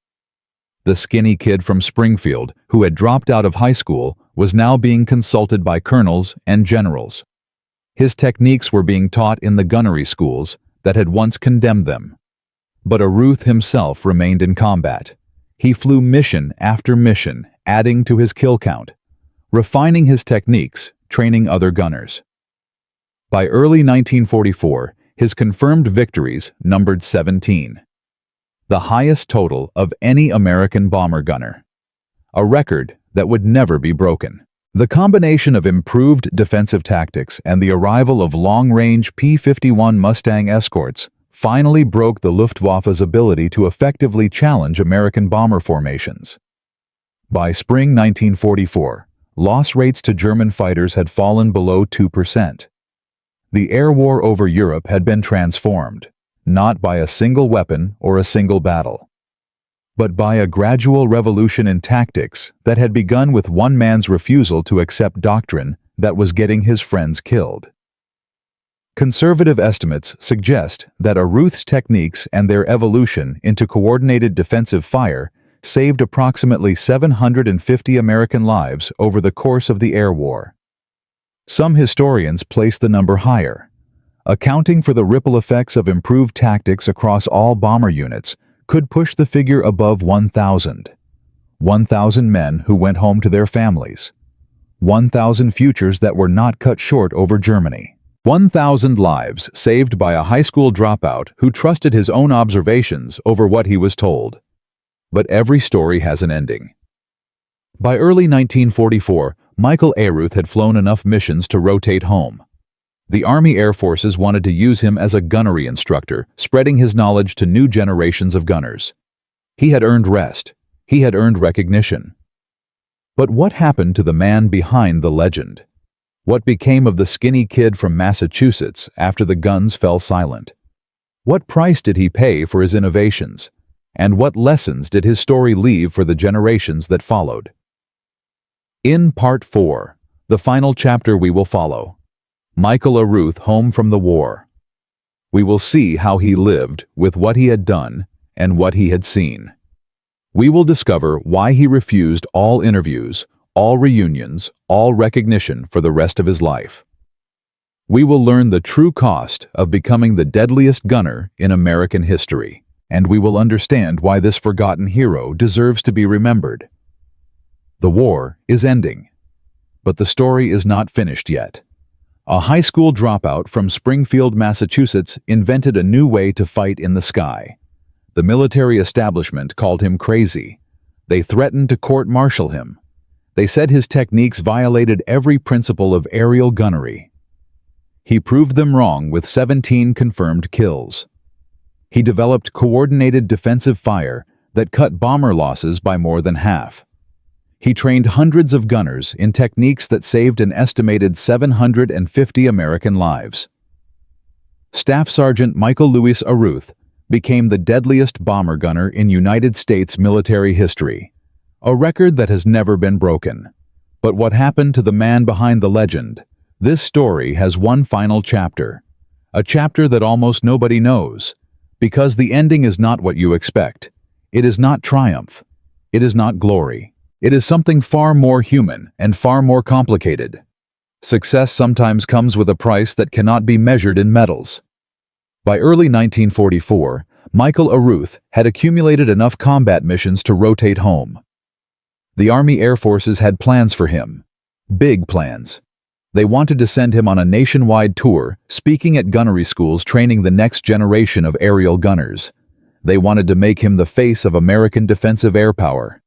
The skinny kid from Springfield, who had dropped out of high school, was now being consulted by colonels and generals. His techniques were being taught in the gunnery schools that had once condemned them. But Aruth himself remained in combat. He flew mission after mission, adding to his kill count, refining his techniques, training other gunners. By early 1944, his confirmed victories numbered 17, the highest total of any American bomber gunner, a record that would never be broken. The combination of improved defensive tactics and the arrival of long-range P-51 Mustang escorts finally broke the Luftwaffe's ability to effectively challenge American bomber formations. By spring 1944, loss rates to German fighters had fallen below 2%. The air war over Europe had been transformed, not by a single weapon or a single battle, but by a gradual revolution in tactics that had begun with one man's refusal to accept doctrine that was getting his friends killed. Conservative estimates suggest that Aruth's techniques and their evolution into coordinated defensive fire saved approximately 750 American lives over the course of the air war. Some historians place the number higher. Accounting for the ripple effects of improved tactics across all bomber units could push the figure above 1,000. 1,000 men who went home to their families. 1,000 futures that were not cut short over Germany. 1,000 lives saved by a high school dropout who trusted his own observations over what he was told. But every story has an ending. By early 1944, Michael Aruth had flown enough missions to rotate home. The Army Air Forces wanted to use him as a gunnery instructor, spreading his knowledge to new generations of gunners. He had earned rest. He had earned recognition. But what happened to the man behind the legend? What became of the skinny kid from Massachusetts after the guns fell silent? What price did he pay for his innovations? And what lessons did his story leave for the generations that followed? In Part 4, the final chapter we will follow, Michael Aruth home from the war. We will see how he lived with what he had done and what he had seen. We will discover why he refused all interviews, all reunions, all recognition for the rest of his life. We will learn the true cost of becoming the deadliest gunner in American history, and we will understand why this forgotten hero deserves to be remembered. The war is ending, but the story is not finished yet. A high school dropout from Springfield, Massachusetts, invented a new way to fight in the sky. The military establishment called him crazy. They threatened to court-martial him. They said his techniques violated every principle of aerial gunnery. He proved them wrong with 17 confirmed kills. He developed coordinated defensive fire that cut bomber losses by more than half. He trained hundreds of gunners in techniques that saved an estimated 750 American lives. Staff Sergeant Michael Louis Aruth became the deadliest bomber gunner in United States military history, a record that has never been broken. But what happened to the man behind the legend? This story has one final chapter, a chapter that almost nobody knows, because the ending is not what you expect. It is not triumph. It is not glory. It is something far more human and far more complicated. Success sometimes comes with a price that cannot be measured in medals. By early 1944, Michael Aruth had accumulated enough combat missions to rotate home. The Army Air Forces had plans for him. Big plans. They wanted to send him on a nationwide tour, speaking at gunnery schools training the next generation of aerial gunners. They wanted to make him the face of American defensive air power.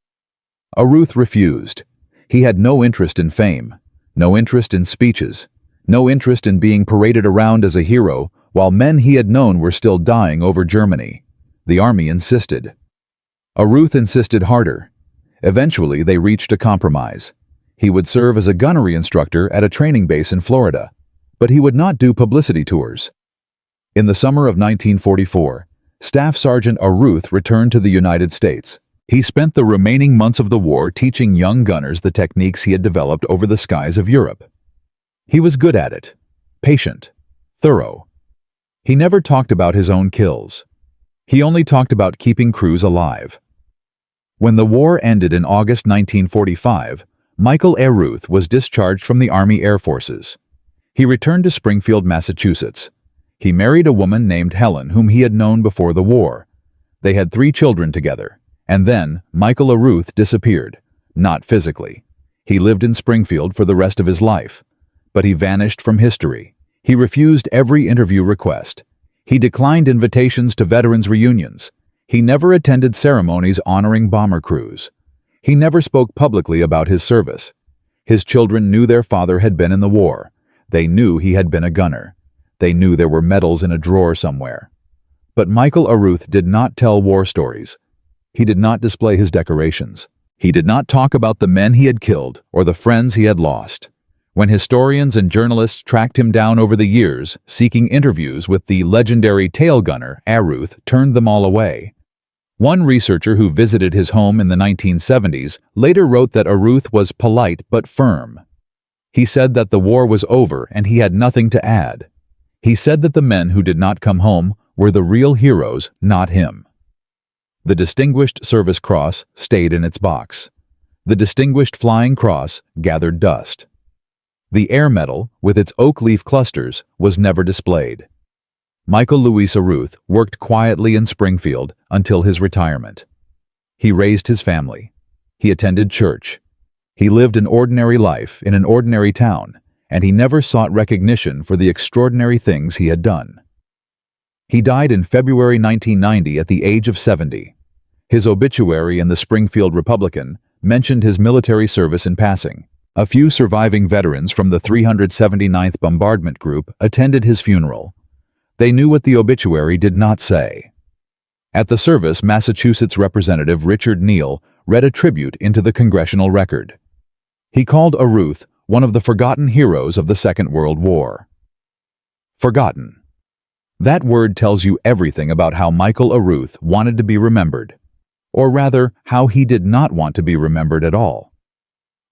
Aruth refused. He had no interest in fame, no interest in speeches, no interest in being paraded around as a hero while men he had known were still dying over Germany. The Army insisted. Aruth insisted harder. Eventually, they reached a compromise. He would serve as a gunnery instructor at a training base in Florida, but he would not do publicity tours. In the summer of 1944, Staff Sergeant Aruth returned to the United States. He spent the remaining months of the war teaching young gunners the techniques he had developed over the skies of Europe. He was good at it, patient, thorough. He never talked about his own kills. He only talked about keeping crews alive. When the war ended in August 1945, Michael A. Ruth was discharged from the Army Air Forces. He returned to Springfield, Massachusetts. He married a woman named Helen, whom he had known before the war. They had 3 children together, and then Michael A. Ruth disappeared, not physically. He lived in Springfield for the rest of his life, but he vanished from history. He refused every interview request. He declined invitations to veterans' reunions. He never attended ceremonies honoring bomber crews. He never spoke publicly about his service. His children knew their father had been in the war. They knew he had been a gunner. They knew there were medals in a drawer somewhere. But Michael A. Ruth did not tell war stories. He did not display his decorations. He did not talk about the men he had killed or the friends he had lost. When historians and journalists tracked him down over the years, seeking interviews with the legendary tail gunner, A. Ruth turned them all away. One researcher who visited his home in the 1970s later wrote that A. Ruth was polite but firm. He said that the war was over and he had nothing to add. He said that the men who did not come home were the real heroes, not him. The Distinguished Service Cross stayed in its box. The Distinguished Flying Cross gathered dust. The Air Medal, with its oak leaf clusters, was never displayed. Michael Louis A. Ruth worked quietly in Springfield until his retirement. He raised his family. He attended church. He lived an ordinary life in an ordinary town, and he never sought recognition for the extraordinary things he had done. He died in February 1990 at the age of 70. His obituary in the Springfield Republican mentioned his military service in passing. A few surviving veterans from the 379th Bombardment Group attended his funeral. They knew what the obituary did not say. At the service, Massachusetts Representative Richard Neal read a tribute into the congressional record. He called A. Ruth one of the forgotten heroes of the Second World War. Forgotten. That word tells you everything about how Michael A. Ruth wanted to be remembered, or rather, how he did not want to be remembered at all.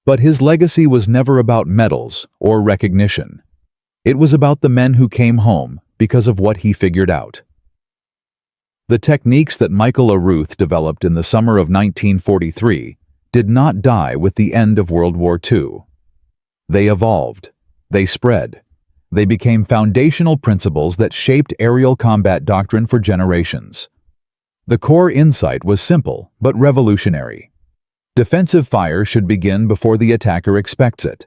But his legacy was never about medals or recognition. It was about the men who came home because of what he figured out. The techniques that Michael A. Ruth developed in the summer of 1943 did not die with the end of World War II. They evolved. They spread. They became foundational principles that shaped aerial combat doctrine for generations. The core insight was simple but revolutionary. Defensive fire should begin before the attacker expects it.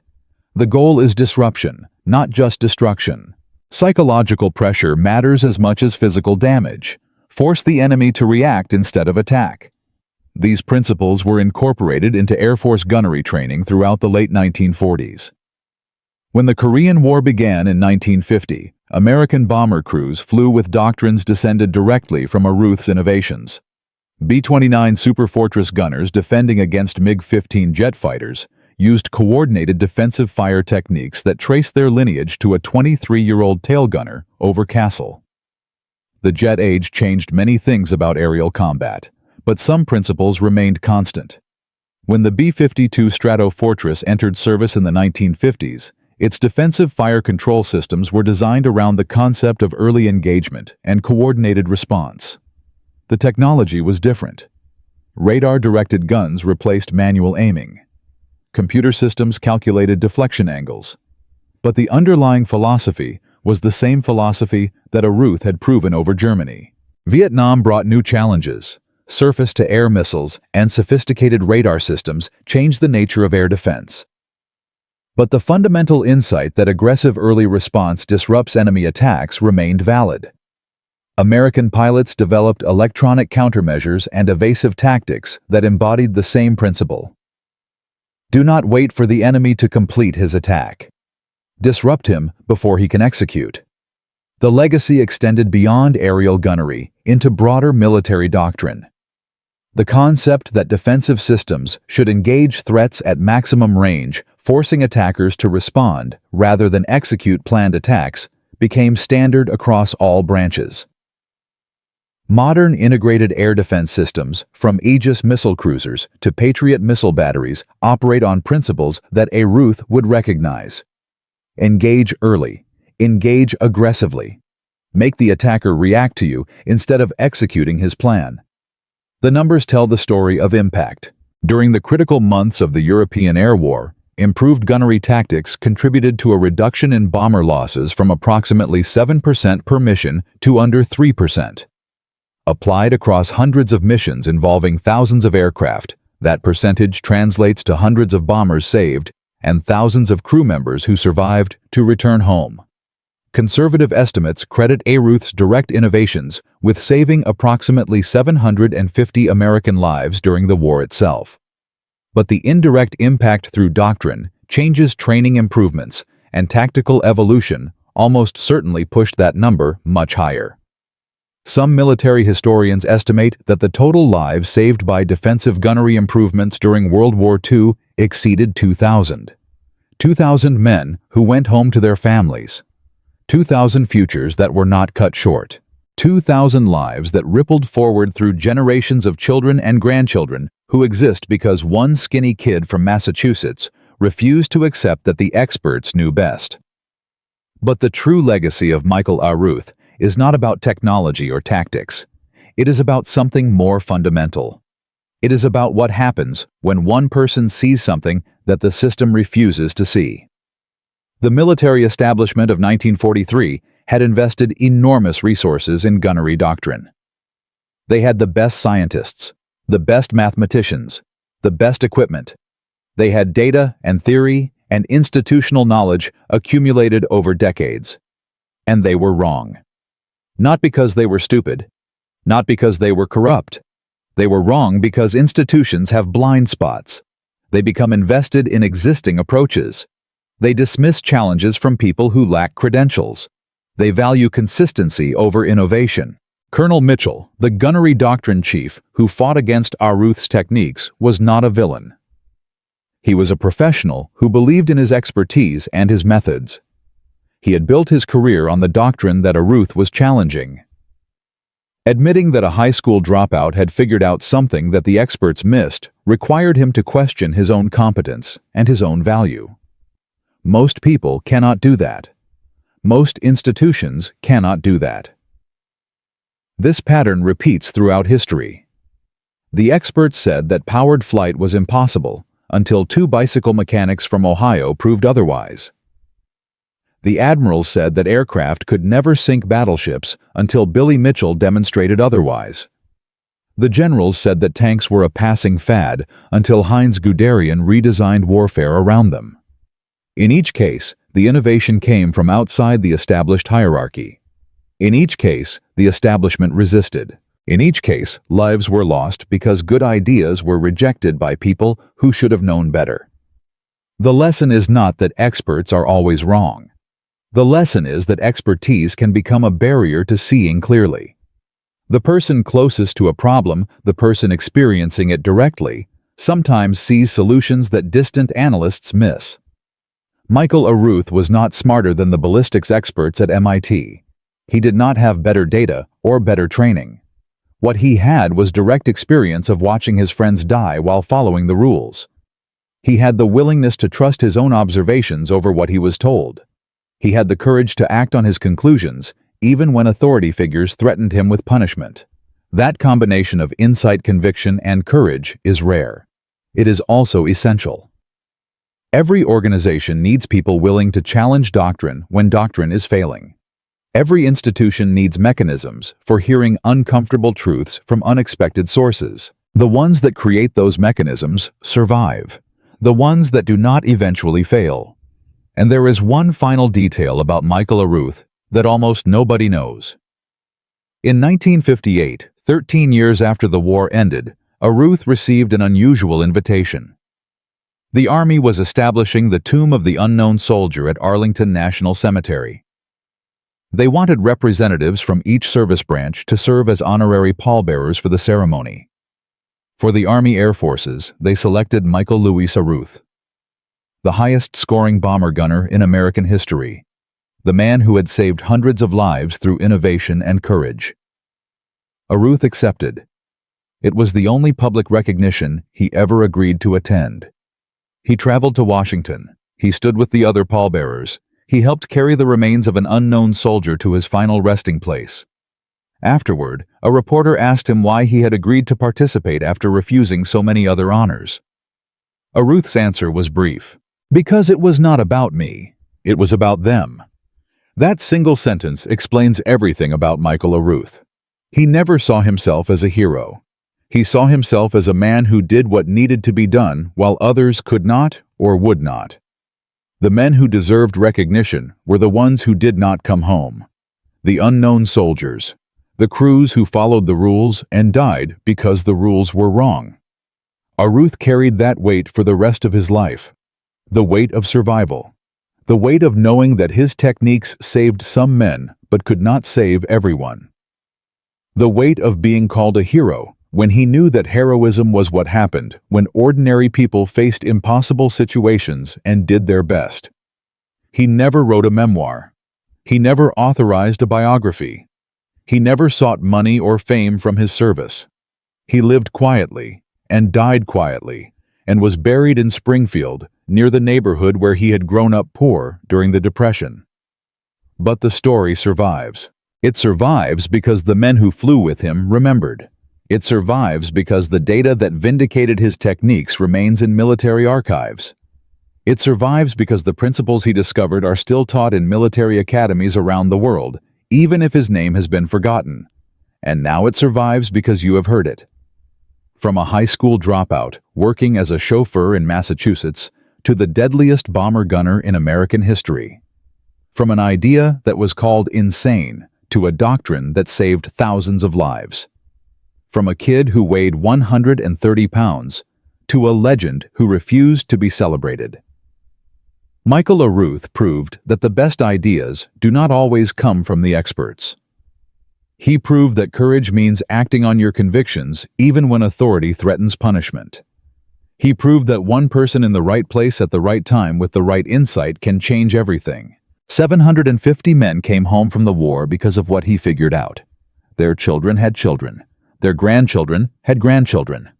The goal is disruption, not just destruction. Psychological pressure matters as much as physical damage. Force the enemy to react instead of attack. These principles were incorporated into Air Force gunnery training throughout the late 1940s. When the Korean War began in 1950, American bomber crews flew with doctrines descended directly from A. Ruth's innovations. B-29 Superfortress gunners defending against MiG-15 jet fighters used coordinated defensive fire techniques that traced their lineage to a 23-year-old tail gunner over Castle. The jet age changed many things about aerial combat, but some principles remained constant. When the B-52 Stratofortress entered service in the 1950s, its defensive fire control systems were designed around the concept of early engagement and coordinated response. The technology was different. Radar-directed guns replaced manual aiming. Computer systems calculated deflection angles. But the underlying philosophy was the same philosophy that A. Ruth had proven over Germany. Vietnam brought new challenges. Surface-to-air missiles and sophisticated radar systems changed the nature of air defense. But the fundamental insight that aggressive early response disrupts enemy attacks remained valid. American pilots developed electronic countermeasures and evasive tactics that embodied the same principle. Do not wait for the enemy to complete his attack. Disrupt him before he can execute. The legacy extended beyond aerial gunnery into broader military doctrine. The concept that defensive systems should engage threats at maximum range, forcing attackers to respond rather than execute planned attacks, became standard across all branches. Modern integrated air defense systems, from Aegis missile cruisers to Patriot missile batteries, operate on principles that A. Ruth would recognize. Engage early. Engage aggressively. Make the attacker react to you instead of executing his plan. The numbers tell the story of impact. During the critical months of the European Air War, improved gunnery tactics contributed to a reduction in bomber losses from approximately 7% per mission to under 3%. Applied across hundreds of missions involving thousands of aircraft, that percentage translates to hundreds of bombers saved and thousands of crew members who survived to return home. Conservative estimates credit ARUTH's direct innovations with saving approximately 750 American lives during the war itself. But the indirect impact through doctrine, changes, training improvements, and tactical evolution almost certainly pushed that number much higher. Some military historians estimate that the total lives saved by defensive gunnery improvements during World War II exceeded 2,000. 2,000 men who went home to their families. 2,000 futures that were not cut short. 2,000 lives that rippled forward through generations of children and grandchildren who exist because one skinny kid from Massachusetts refused to accept that the experts knew best. But the true legacy of Michael ARUTH is not about technology or tactics. It is about something more fundamental. It is about what happens when one person sees something that the system refuses to see. The military establishment of 1943 had invested enormous resources in gunnery doctrine. They had the best scientists, the best mathematicians, the best equipment. They had data and theory and institutional knowledge accumulated over decades. And they were wrong. Not because they were stupid, not because they were corrupt. They were wrong because institutions have blind spots. They become invested in existing approaches. They dismiss challenges from people who lack credentials. They value consistency over innovation. Colonel Mitchell, the gunnery doctrine chief who fought against ARUTH's techniques, was not a villain. He was a professional who believed in his expertise and his methods. He had built his career on the doctrine that ARUTH was challenging. Admitting that a high school dropout had figured out something that the experts missed required him to question his own competence and his own value. Most people cannot do that. Most institutions cannot do that. This pattern repeats throughout history. The experts said that powered flight was impossible until two bicycle mechanics from Ohio proved otherwise. The admirals said that aircraft could never sink battleships until Billy Mitchell demonstrated otherwise. The generals said that tanks were a passing fad until Heinz Guderian redesigned warfare around them. In each case, the innovation came from outside the established hierarchy. In each case, the establishment resisted. In each case, lives were lost because good ideas were rejected by people who should have known better. The lesson is not that experts are always wrong. The lesson is that expertise can become a barrier to seeing clearly. The person closest to a problem, the person experiencing it directly, sometimes sees solutions that distant analysts miss. Michael ARUTH was not smarter than the ballistics experts at MIT. He did not have better data or better training. What he had was direct experience of watching his friends die while following the rules. He had the willingness to trust his own observations over what he was told. He had the courage to act on his conclusions, even when authority figures threatened him with punishment. That combination of insight, conviction, and courage is rare. It is also essential. Every organization needs people willing to challenge doctrine when doctrine is failing. Every institution needs mechanisms for hearing uncomfortable truths from unexpected sources. The ones that create those mechanisms survive. The ones that do not eventually fail. And there is one final detail about Michael ARUTH that almost nobody knows. In 1958, 13 years after the war ended, ARUTH received an unusual invitation. The Army was establishing the Tomb of the Unknown Soldier at Arlington National Cemetery. They wanted representatives from each service branch to serve as honorary pallbearers for the ceremony. For the Army Air Forces, they selected Michael Louis ARUTH, the highest-scoring bomber gunner in American history, the man who had saved hundreds of lives through innovation and courage. ARUTH accepted. It was the only public recognition he ever agreed to attend. He traveled to Washington. He stood with the other pallbearers. He helped carry the remains of an unknown soldier to his final resting place. Afterward, a reporter asked him why he had agreed to participate after refusing so many other honors. Aruth's answer was brief. Because it was not about me. It was about them. That single sentence explains everything about Michael Aruth. He never saw himself as a hero. He saw himself as a man who did what needed to be done while others could not or would not. The men who deserved recognition were the ones who did not come home. The unknown soldiers. The crews who followed the rules and died because the rules were wrong. Aruth carried that weight for the rest of his life. The weight of survival. The weight of knowing that his techniques saved some men but could not save everyone. The weight of being called a hero when he knew that heroism was what happened when ordinary people faced impossible situations and did their best. He never wrote a memoir. He never authorized a biography. He never sought money or fame from his service. He lived quietly and died quietly and was buried in Springfield, near the neighborhood where he had grown up poor during the Depression. But the story survives. It survives because the men who flew with him remembered. It survives because the data that vindicated his techniques remains in military archives. It survives because the principles he discovered are still taught in military academies around the world, even if his name has been forgotten. And now it survives because you have heard it. From a high school dropout, working as a chauffeur in Massachusetts, to the deadliest bomber gunner in American history. From an idea that was called insane, to a doctrine that saved thousands of lives. From a kid who weighed 130 pounds, to a legend who refused to be celebrated. Michael Aruth proved that the best ideas do not always come from the experts. He proved that courage means acting on your convictions even when authority threatens punishment. He proved that one person in the right place at the right time with the right insight can change everything. 750 men came home from the war because of what he figured out. Their children had children. Their grandchildren had grandchildren.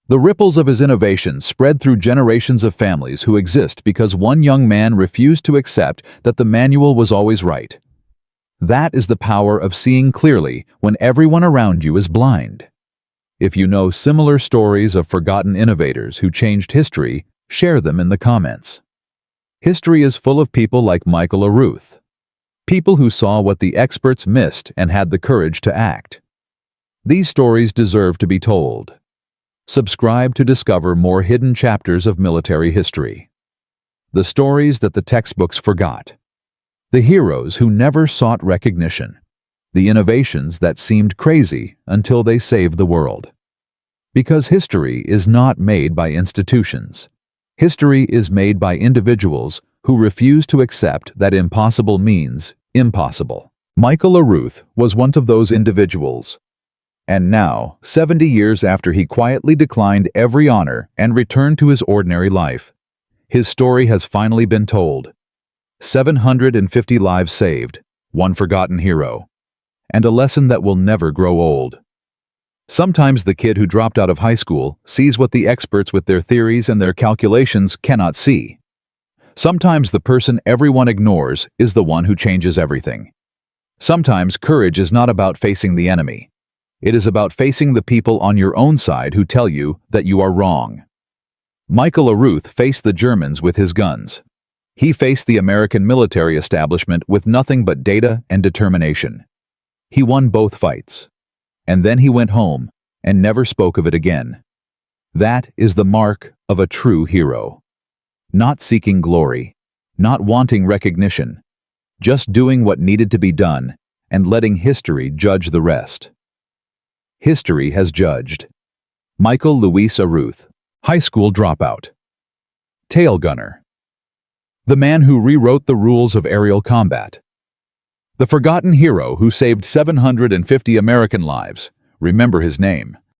The ripples of his innovation spread through generations of families who exist because one young man refused to accept that the manual was always right. That is the power of seeing clearly when everyone around you is blind. If you know similar stories of forgotten innovators who changed history, share them in the comments. History is full of people like Michael Aruth. People who saw what the experts missed and had the courage to act. These stories deserve to be told. Subscribe to discover more hidden chapters of military history. The stories that the textbooks forgot. The heroes who never sought recognition. The innovations that seemed crazy until they saved the world. Because history is not made by institutions. History is made by individuals who refuse to accept that impossible means impossible. Michael Aruth was one of those individuals. And now, 70 years after he quietly declined every honor and returned to his ordinary life, his story has finally been told. 750 lives saved, one forgotten hero, and a lesson that will never grow old. Sometimes the kid who dropped out of high school sees what the experts with their theories and their calculations cannot see. Sometimes the person everyone ignores is the one who changes everything. Sometimes courage is not about facing the enemy. It is about facing the people on your own side who tell you that you are wrong. Michael Aruth faced the Germans with his guns. He faced the American military establishment with nothing but data and determination. He won both fights. And then he went home and never spoke of it again. That is the mark of a true hero. Not seeking glory, not wanting recognition, just doing what needed to be done and letting history judge the rest. History has judged. Michael Louis Aruth, high school dropout. Tail gunner. The man who rewrote the rules of aerial combat. The forgotten hero who saved 750 American lives. Remember his name.